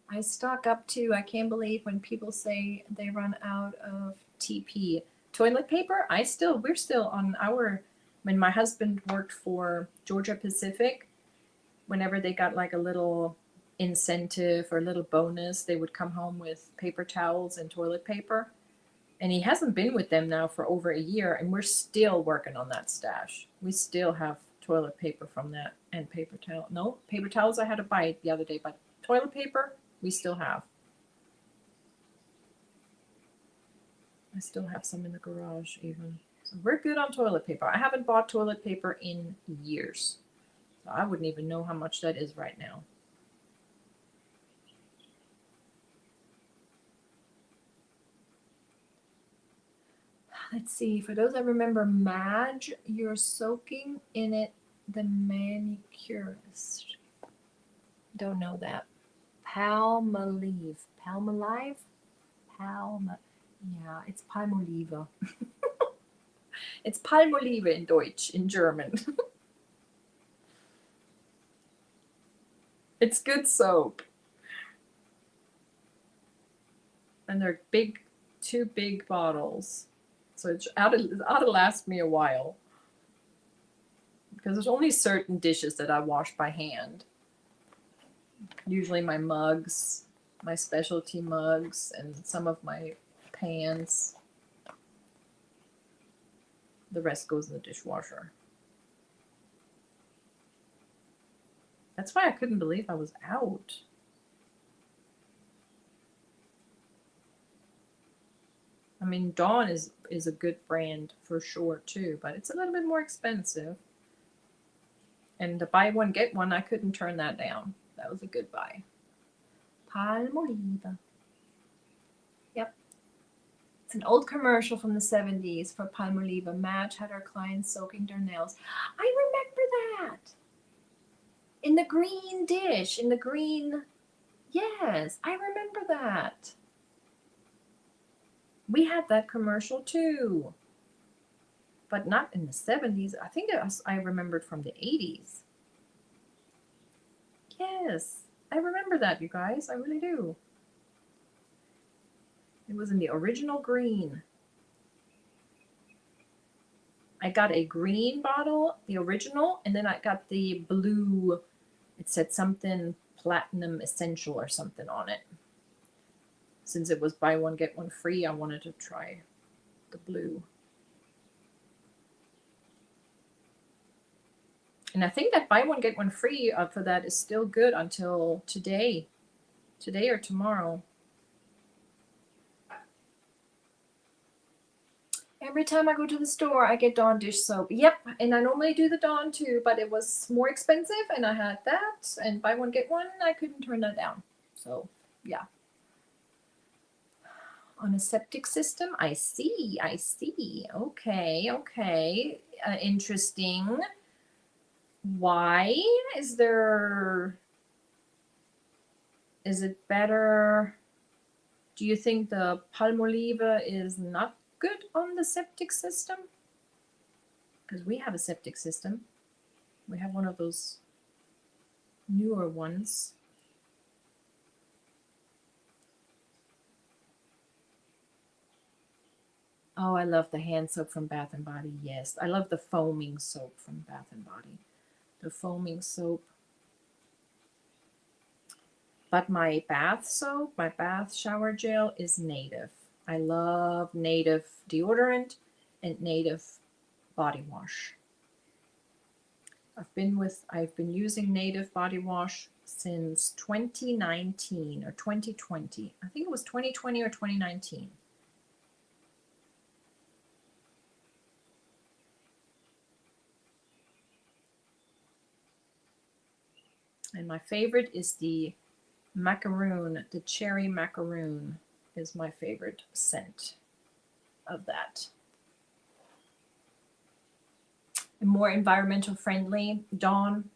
I stock up to, I can't believe when people say they run out of TP. Toilet paper, we're still on our, when my husband worked for Georgia Pacific, whenever they got like a little incentive or a little bonus, they would come home with paper towels and toilet paper. And he hasn't been with them now for over a year, and we're still working on that stash. We still have toilet paper from that and paper towel. No, paper towels I had to buy the other day, but toilet paper we still have. I still have some in the garage even. So we're good on toilet paper. I haven't bought toilet paper in years. So I wouldn't even know how much that is right now. Let's see, for those that remember Madge, you're soaking in it the manicurist. Don't know that. Palmolive. Palmolive? Yeah, it's Palmolive. It's Palmolive in Deutsch, in German. It's good soap. And they're big, 2 big bottles. So it ought to last me a while. Because there's only certain dishes that I wash by hand. Usually my mugs, my specialty mugs, and some of my pans. The rest goes in the dishwasher. That's why I couldn't believe I was out. I mean, Dawn is a good brand for sure too, but it's a little bit more expensive. And the buy one get one, I couldn't turn that down. That was a good buy. Palmolive. Yep. It's an old commercial from the 70s for Palmolive. Madge had her clients soaking their nails. I remember that. In the green dish, in the green. Yes, I remember that. We had that commercial too. But not in the 70s. I think I remembered from the 80s. Yes, I remember that, you guys. I really do. It was in the original green. I got a green bottle, the original, and then I got the blue. It said something Platinum Essential or something on it. Since it was buy one, get one free, I wanted to try the blue. And I think that buy one, get one free for that is still good until today. Today or tomorrow. Every time I go to the store, I get Dawn dish soap. Yep, and I normally do the Dawn too, but it was more expensive, and I had that, and buy one, get one, I couldn't turn that down. So, yeah. On a septic system, I see. Okay. Interesting. Why is it better? Do you think the Palmolive is not good on the septic system? Because we have a septic system. We have one of those newer ones. Oh, I love the hand soap from Bath & Body. Yes, I love the foaming soap from Bath & Body. The foaming soap. But my bath soap, my bath shower gel is Native. I love Native deodorant and Native body wash. I've been using Native body wash since 2019 or 2020. I think it was 2020 or 2019. And my favorite is the macaroon, the cherry macaroon is my favorite scent of that. And more environmental friendly, Dawn.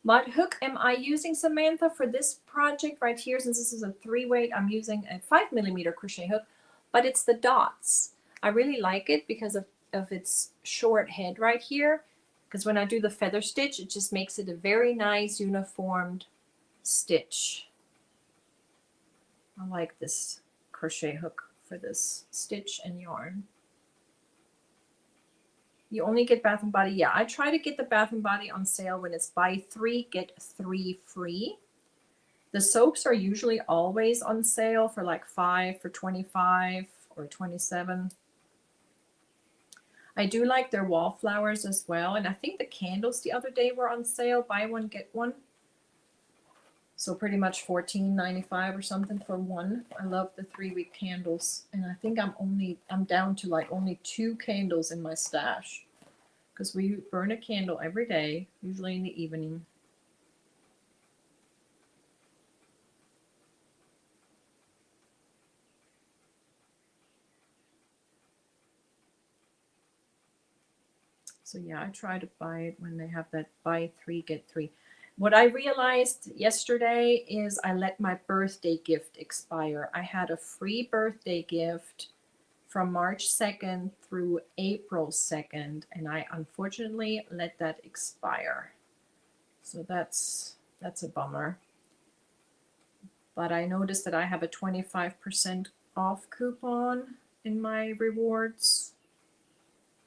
What hook am I using, Samantha, for this project right here? Since this is a 3-weight, I'm using a 5mm crochet hook, but it's the dots. I really like it because of its short head right here. Because when I do the feather stitch, it just makes it a very nice uniformed stitch. I like this crochet hook for this stitch and yarn. You only get Bath & Body. Yeah, I try to get the Bath & Body on sale when it's buy 3, get 3 free. The soaps are usually always on sale for like 5 for 25 or 27. I do like their wallflowers as well. And I think the candles the other day were on sale. Buy one, get one. So pretty much $14.95 or something for one. I love the 3-week candles. And I think I'm down to like only 2 candles in my stash. Because we burn a candle every day, usually in the evening. So yeah, I try to buy it when they have that buy 3, get 3. What I realized yesterday is I let my birthday gift expire. I had a free birthday gift from March 2nd through April 2nd, and I unfortunately let that expire. So that's a bummer. But I noticed that I have a 25% off coupon in my rewards.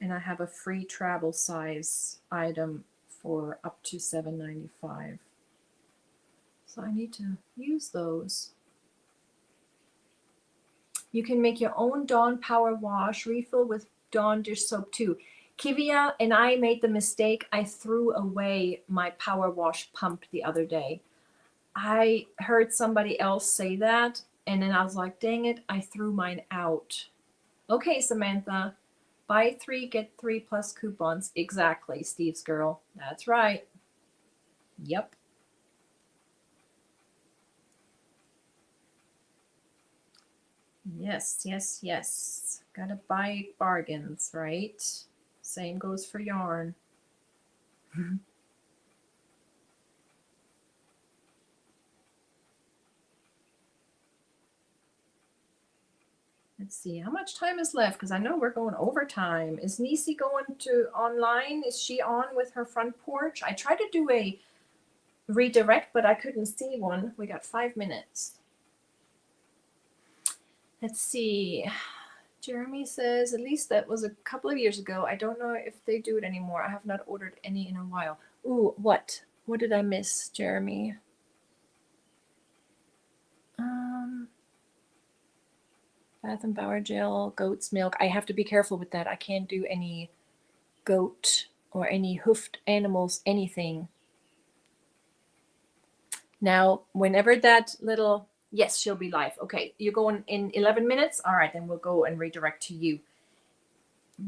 And I have a free travel size item for up to $7.95. So I need to use those. You can make your own Dawn Power Wash, refill with Dawn dish soap too. Kivia and I made the mistake. I threw away my Power Wash pump the other day. I heard somebody else say that, and then I was like, dang it, I threw mine out. Okay, Samantha. Buy 3, get 3 plus coupons. Exactly, Steve's girl. That's right. Yep. Yes, yes, yes. Gotta buy bargains, right? Same goes for yarn. Let's see, how much time is left? Because I know we're going overtime. Is Nisi going to online? Is she on with her front porch? I tried to do a redirect, but I couldn't see one. We got 5 minutes. Let's see. Jeremy says, at least that was a couple of years ago. I don't know if they do it anymore. I have not ordered any in a while. Ooh, what? What did I miss, Jeremy? Bath and Bauer gel, goat's milk. I have to be careful with that. I can't do any goat or any hoofed animals, anything. Now, whenever that little, yes, she'll be live. Okay, you're going in 11 minutes? All right, then we'll go and redirect to you.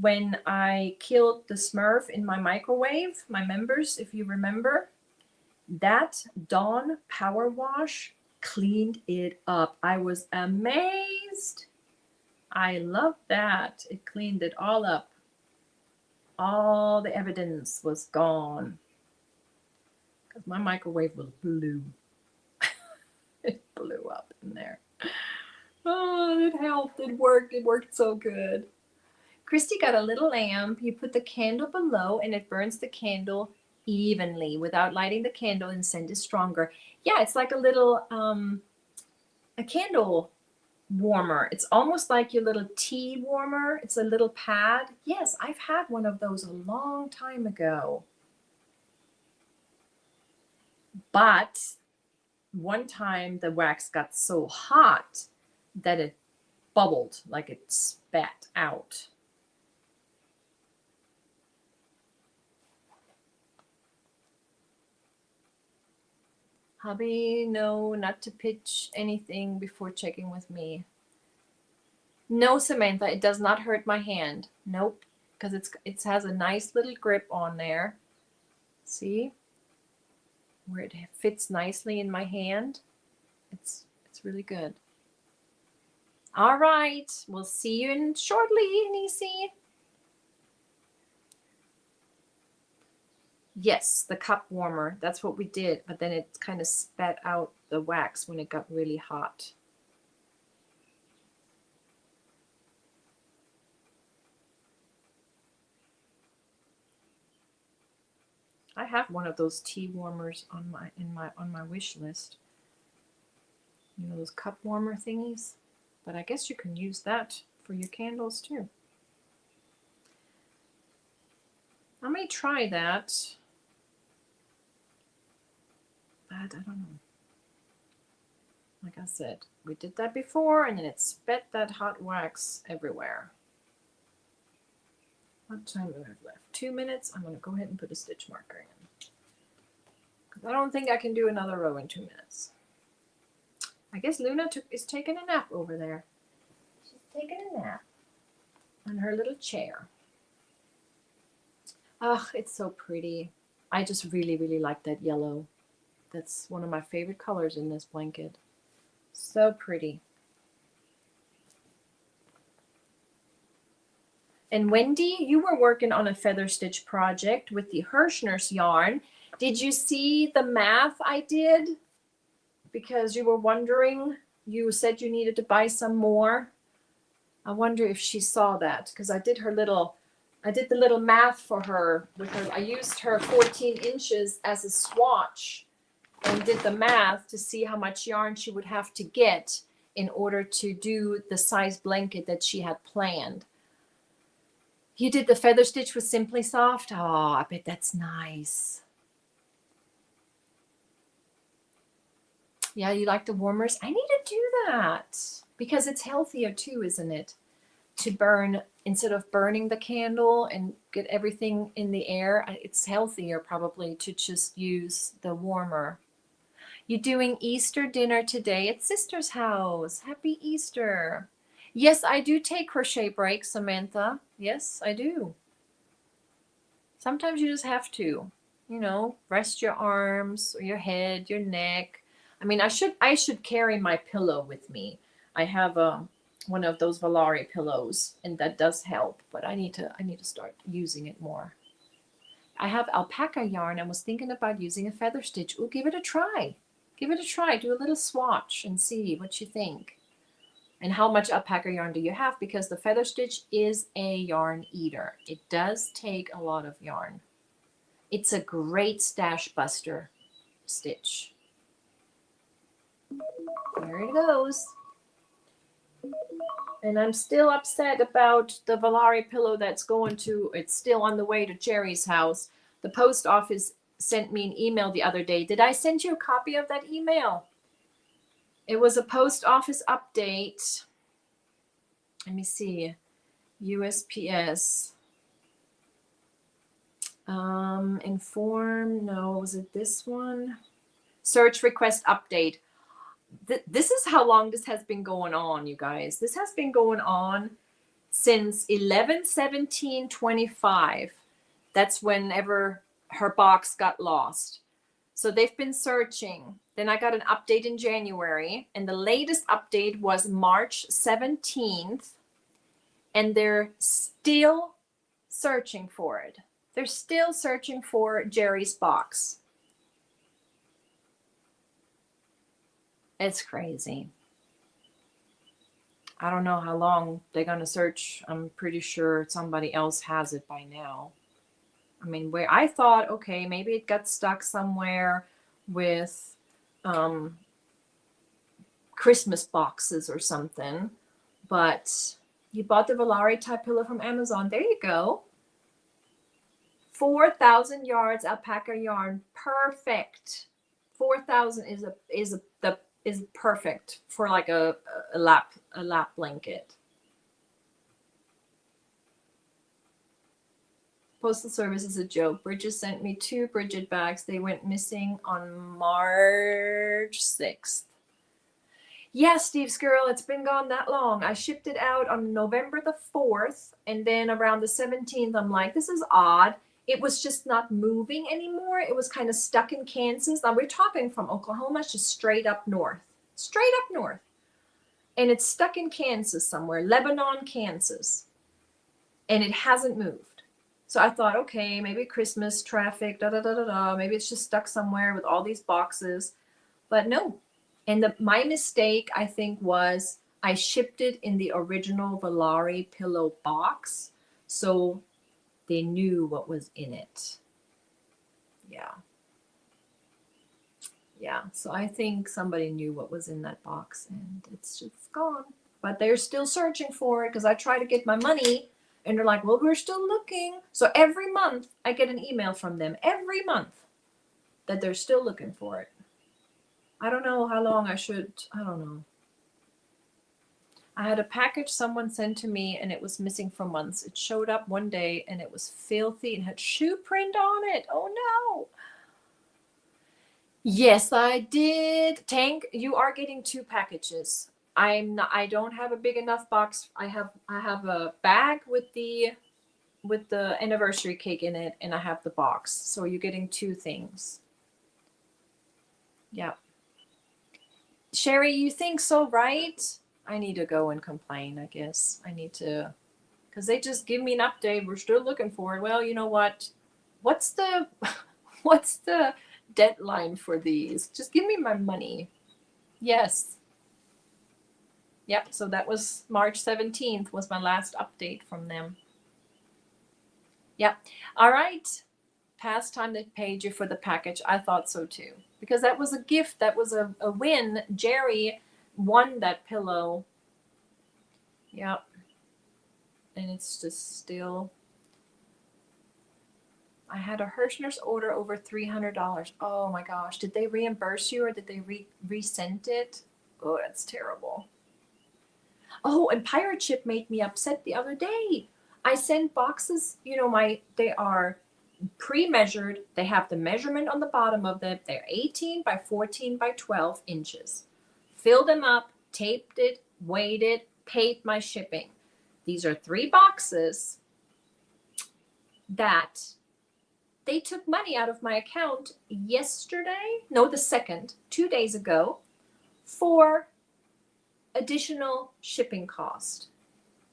When I killed the Smurf in my microwave, my members, if you remember, that Dawn Power Wash cleaned it up. I was amazed. I love that. It cleaned it all up. All the evidence was gone. Because my microwave was blue. It blew up in there. Oh, it helped. It worked. It worked so good. Christy got a little lamp. You put the candle below and it burns the candle evenly without lighting the candle, and scent is stronger. Yeah, it's like a little a candle warmer. It's almost like your little tea warmer. It's a little pad. Yes, I've had one of those a long time ago. But one time the wax got so hot that it bubbled, like it spat out. Hubby, no, not to pitch anything before checking with me. No, Samantha, it does not hurt my hand. Nope, because it has a nice little grip on there. See? Where it fits nicely in my hand. It's really good. All right, we'll see you in shortly, Nisi. Yes, the cup warmer. That's what we did, but then it kind of spat out the wax when it got really hot. I have one of those tea warmers on my wish list. You know, those cup warmer thingies. But I guess you can use that for your candles too. I may try that. But I don't know. Like I said, we did that before and then it spat that hot wax everywhere. What time do I have left? 2 minutes. I'm going to go ahead and put a stitch marker in. Because I don't think I can do another row in 2 minutes. I guess Luna is taking a nap over there. She's taking a nap on her little chair. Ah, it's so pretty. I just really, really like that yellow. That's one of my favorite colors in this blanket. So pretty. And Wendy, you were working on a feather stitch project with the Hirschner's yarn. Did you see the math I did? Because you were wondering, you said you needed to buy some more. I wonder if she saw that, because I did the little math for her with her. I used her 14 inches as a swatch and did the math to see how much yarn she would have to get in order to do the size blanket that she had planned. You did the feather stitch with Simply Soft? Oh, I bet that's nice. Yeah, you like the warmers? I need to do that because it's healthier too, isn't it? To burn, instead of burning the candle and get everything in the air, it's healthier probably to just use the warmer. You doing Easter dinner today at Sister's house? Happy Easter. Yes, I do take crochet breaks, Samantha. Yes, I do. Sometimes you just have to, you know, rest your arms, or your head, your neck. I mean, I should carry my pillow with me. I have one of those Volare pillows, and that does help. But I need to start using it more. I have alpaca yarn. I was thinking about using a feather stitch. Oh, give it a try. Give it a try. Do a little swatch and see what you think. And how much alpaca yarn do you have? Because the feather stitch is a yarn eater. It does take a lot of yarn. It's a great stash buster stitch. There it goes. And I'm still upset about the Volare pillow that's it's still on the way to Jerry's house. The post office sent me an email the other day. Did I send you a copy of that email? It was a post office update. Let me see. USPS. Inform. No, was it this one? Search request update. This is how long this has been going on, you guys. This has been going on since 11/17/25. That's whenever her box got lost. So they've been searching. Then I got an update in January, and the latest update was March 17th, and they're still searching for it. They're still searching for Jerry's box. It's crazy. I don't know how long they're going to search. I'm pretty sure somebody else has it by now. I mean, where I thought, okay, maybe it got stuck somewhere with Christmas boxes or something. But you bought the Volare type pillow from Amazon. There you go. 4,000 yards alpaca yarn. Perfect. 4,000 is perfect for like a lap blanket. Postal service is a joke. Bridget sent me 2 Bridget bags. They went missing on March 6th. Yeah, Steve's girl, it's been gone that long. I shipped it out on November the 4th, and then around the 17th, I'm like, this is odd. It was just not moving anymore. It was kind of stuck in Kansas. Now we're talking from Oklahoma, just straight up north. Straight up north. And it's stuck in Kansas somewhere, Lebanon, Kansas. And it hasn't moved. So I thought, okay, maybe Christmas traffic, maybe it's just stuck somewhere with all these boxes. But no. And my mistake, I think, was I shipped it in the original Volare pillow box. So they knew what was in it. Yeah. Yeah, so I think somebody knew what was in that box and it's just gone. But they're still searching for it because I try to get my money and they're like, well, we're still looking. So every month I get an email from them, every month, that they're still looking for it. I don't know how long I don't know. I had a package someone sent to me and it was missing for months. It showed up one day and it was filthy and had shoe print on it. Oh no. Yes, I did. Tank, you are getting 2 packages. I don't have a big enough box. I have a bag with the anniversary cake in it and I have the box. So you're getting 2 things. Yeah. Sherry, you think so, right? I need to go and complain, I guess. I need to, because they just give me an update. We're still looking for it. Well, you know what? What's the what's the deadline for these? Just give me my money. Yes. Yep. So that was March 17th was my last update from them. Yep. All right. Past time they paid you for the package. I thought so too. Because that was a gift. That was a win. Jerry won that pillow. Yep. And it's just still. I had a Hirschner's order over $300. Oh my gosh. Did they reimburse you or did they resend it? Oh, that's terrible. Oh, and Pirate Ship made me upset the other day. I sent boxes, they are pre-measured. They have the measurement on the bottom of them. They're 18 by 14 by 12 inches. Filled them up, taped it, weighed it, paid my shipping. These are 3 boxes that they took money out of my account yesterday, no, the 2nd, 2 days ago, for additional shipping cost.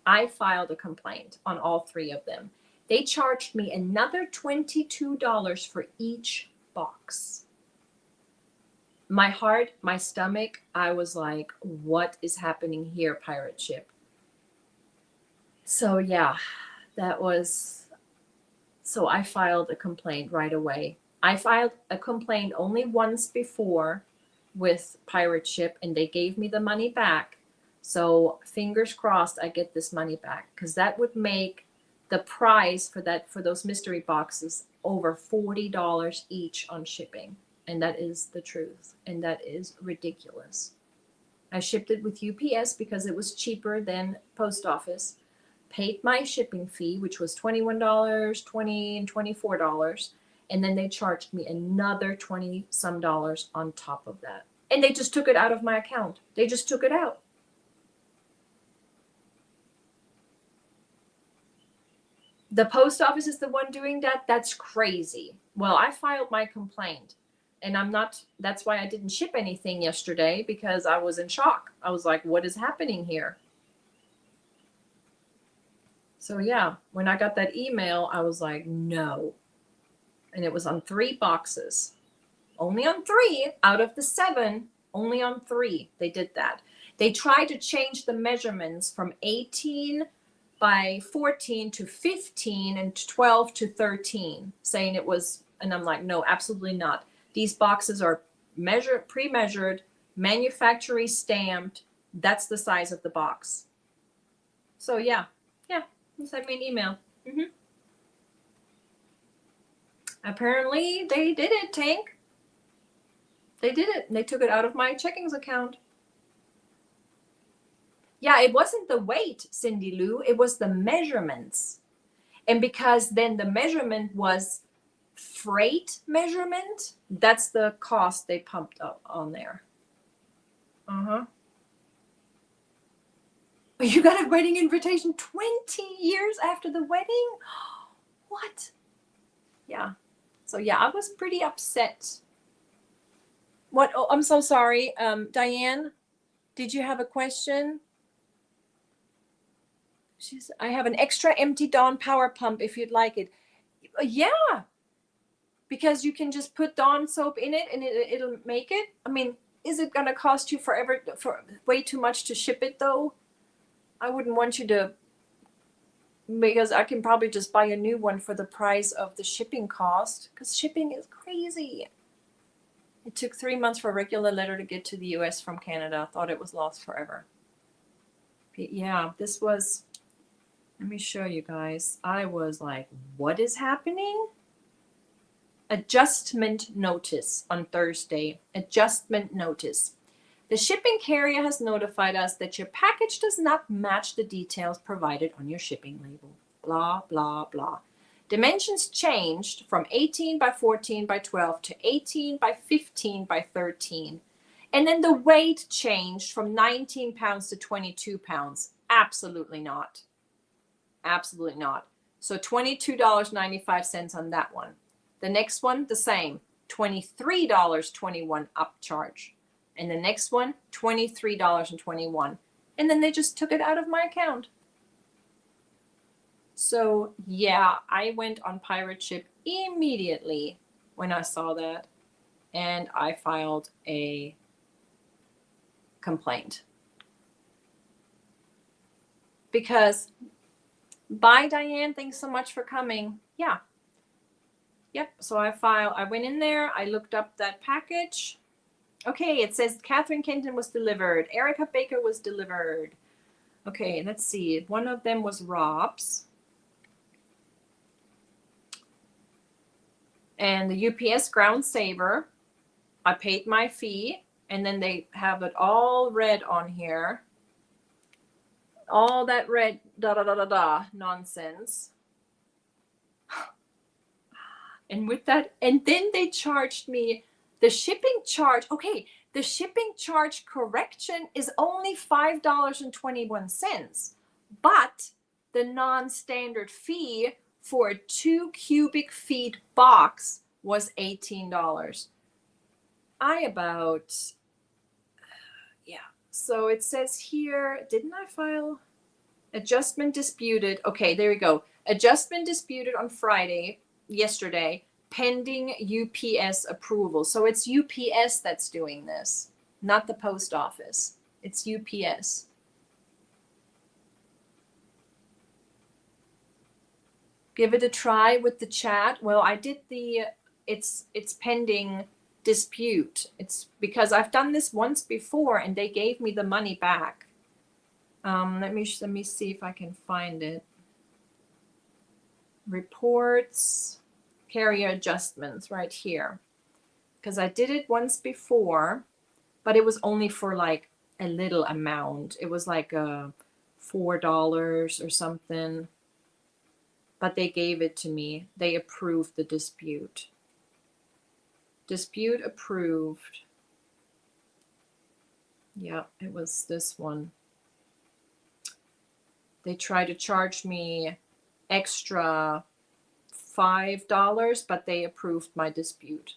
I filed a complaint on all 3 of them. They charged me another $22 for each box. My heart, my stomach, I was like, what is happening here, Pirate Ship? So yeah, so I filed a complaint right away. I filed a complaint only once before with Pirate Ship and they gave me the money back. So fingers crossed I get this money back because that would make the price for those mystery boxes over $40 each on shipping. And that is the truth. And that is ridiculous. I shipped it with UPS because it was cheaper than post office. Paid my shipping fee, which was $21, $20, and $24. And then they charged me another 20 some dollars on top of that. And they just took it out of my account. They just took it out. The post office is the one doing that? That's crazy. Well, I filed my complaint. And that's why I didn't ship anything yesterday because I was in shock. I was like, what is happening here? So yeah, when I got that email, I was like, no. And it was on 3 boxes. Only on 3 out of the 7, only on 3 they did that. They tried to change the measurements from 18 by 14 to 15 and 12 to 13, saying it was, and I'm like, no, absolutely not. These boxes are pre-measured, manufacturer stamped. That's the size of the box. So yeah, send me an email. Apparently they did it, Tank. They did it. They took it out of my checkings account. Yeah, it wasn't the weight, Cindy Lou. It was the measurements. And because then the measurement was freight measurement, that's the cost they pumped up on there. You got a wedding invitation 20 years after the wedding? What? Yeah. So yeah, I was pretty upset. What? Oh, I'm so sorry. Diane, did you have a question? I have an extra empty Dawn power pump if you'd like it. Yeah. Because you can just put Dawn soap in it and it'll make it. I mean, is it going to cost you for way too much to ship it though? I wouldn't want you to, because I can probably just buy a new one for the price of the shipping cost because shipping is crazy. It took 3 months for a regular letter to get to the US from Canada. I thought it was lost forever. Yeah, this was, let me show you guys. I was like, what is happening? Adjustment notice on Thursday. Adjustment notice. The shipping carrier has notified us that your package does not match the details provided on your shipping label. Blah, blah, blah. Dimensions changed from 18 by 14 by 12 to 18 by 15 by 13. And then the weight changed from 19 pounds to 22 pounds. Absolutely not. Absolutely not. So $22.95 on that one. The next one, the same. $23.21 upcharge. And the next one, $23.21. And then they just took it out of my account. So yeah, I went on pirate ship immediately when I saw that. And I filed a complaint. Because, bye Diane, thanks so much for coming. Yeah. Yep, so I went in there, I looked up that package. Okay, it says Catherine Kenton was delivered. Erica Baker was delivered. Okay, let's see. One of them was Rob's. And the UPS Ground Saver. I paid my fee. And then they have it all red on here. All that red nonsense. And with that, and then they charged me the shipping charge. Okay, the shipping charge correction is only $5.21, but the non-standard fee for a 2 cubic feet box was $18. So it says here, didn't I file adjustment disputed? Okay, there we go. Adjustment disputed on Friday, yesterday, pending UPS approval. So it's UPS that's doing this, not the post office. It's UPS. Give it a try with the chat. Well, I did it's pending dispute. It's because I've done this once before and they gave me the money back. Let me see if I can find it. Reports, carrier adjustments right here. Because I did it once before, but it was only for like a little amount. It was like $4 or something. But they gave it to me. They approved the dispute. Dispute approved. Yeah, it was this one. They tried to charge me extra $5, but they approved my dispute.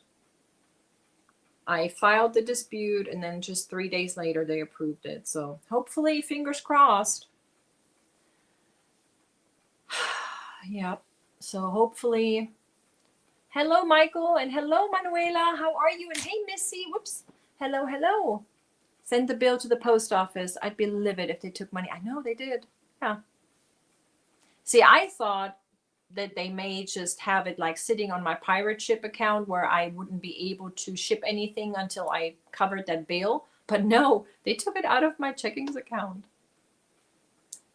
I filed the dispute and then just 3 days later they approved it. So hopefully, fingers crossed. Yep. So hopefully. Hello, Michael, and hello, Manuela. How are you? And hey, Missy. Whoops. Hello, hello. Send the bill to the post office. I'd be livid if they took money. I know they did. Yeah. See, I thought that they may just have it like sitting on my pirate ship account where I wouldn't be able to ship anything until I covered that bill. But no, they took it out of my checkings account.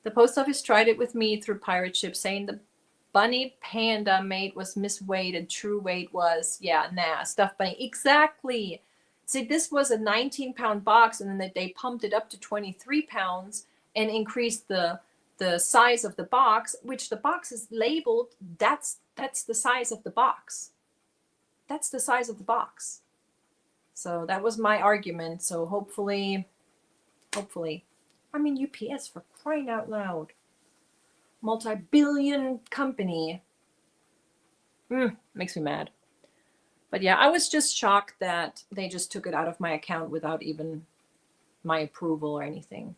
The post office tried it with me through pirate ship, saying the bunny panda made was misweighed and true weight was, stuffed bunny. Exactly. See, this was a 19-pound box, and then they pumped it up to 23 pounds and increased the size of the box, which the box is labeled. That's the size of the box. That's the size of the box. So that was my argument. So hopefully, I mean, UPS, for crying out loud. Multi-billion company. Makes me mad. But yeah, I was just shocked that they just took it out of my account without even my approval or anything.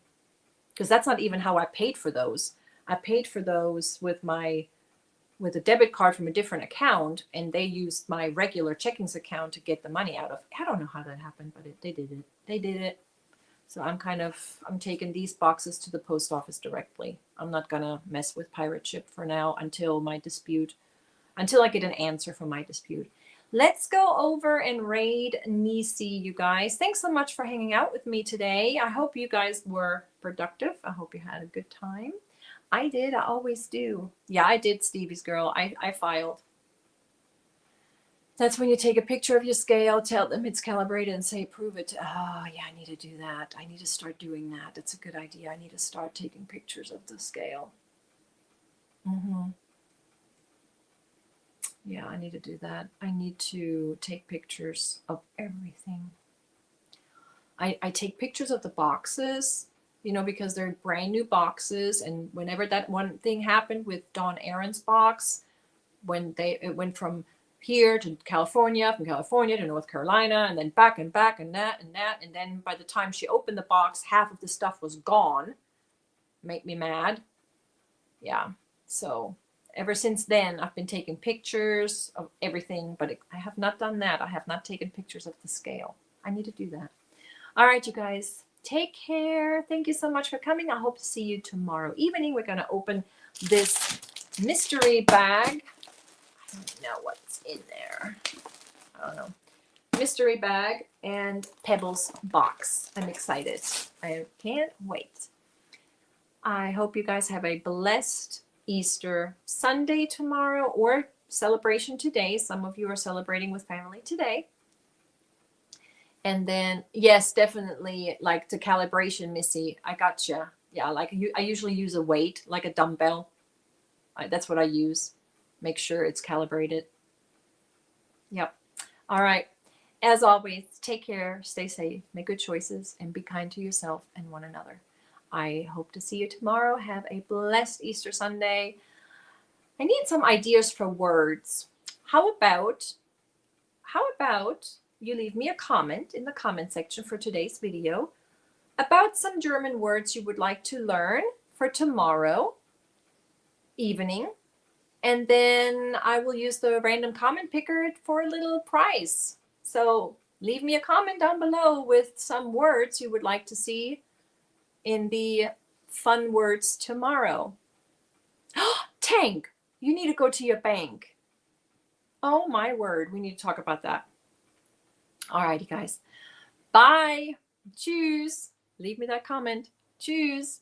Because that's not even how I paid for those. I paid for those with a debit card from a different account, and they used my regular checkings account to get the money out of. I don't know how that happened, but they did it. They did it. So I'm taking these boxes to the post office directly. I'm not gonna mess with pirate ship for now until I get an answer from my dispute. Let's go over and raid Nisi, you guys. Thanks so much for hanging out with me today. I hope you guys were productive. I hope you had a good time. I did. I always do. Yeah, I did, Stevie's girl. I filed. That's when you take a picture of your scale, tell them it's calibrated, and say, prove it. Oh, yeah, I need to do that. I need to start doing that. That's a good idea. I need to start taking pictures of the scale. Yeah, I need to do that. I need to take pictures of everything. I take pictures of the boxes, you know, because they're brand new boxes. And whenever that one thing happened with Dawn Aaron's box, when it went from here to California, from California to North Carolina, and then back and back and that. And then by the time she opened the box, half of the stuff was gone. Make me mad. Yeah. So ever since then, I've been taking pictures of everything, but I have not done that. I have not taken pictures of the scale. I need to do that. All right, you guys, take care. Thank you so much for coming. I hope to see you tomorrow evening. We're going to open this mystery bag. I don't know what's in there. I don't know. Mystery bag and Pebbles box. I'm excited. I can't wait. I hope you guys have a blessed Easter Sunday tomorrow, or celebration today. Some of you are celebrating with family today. And then, yes, definitely like the calibration, Missy. I gotcha. Yeah, like I usually use a weight, like a dumbbell. That's what I use. Make sure it's calibrated. Yep. All right. As always, take care, stay safe, make good choices, and be kind to yourself and one another. I hope to see you tomorrow. Have a blessed Easter Sunday. I need some ideas for words. How about you leave me a comment in the comment section for today's video about some German words you would like to learn for tomorrow evening. And then I will use the random comment picker for a little prize. So leave me a comment down below with some words you would like to see in the fun words tomorrow. Tank, you need to go to your bank. Oh my word, we need to talk about that. All righty, guys. Bye. Tschüss. Leave me that comment. Tschüss.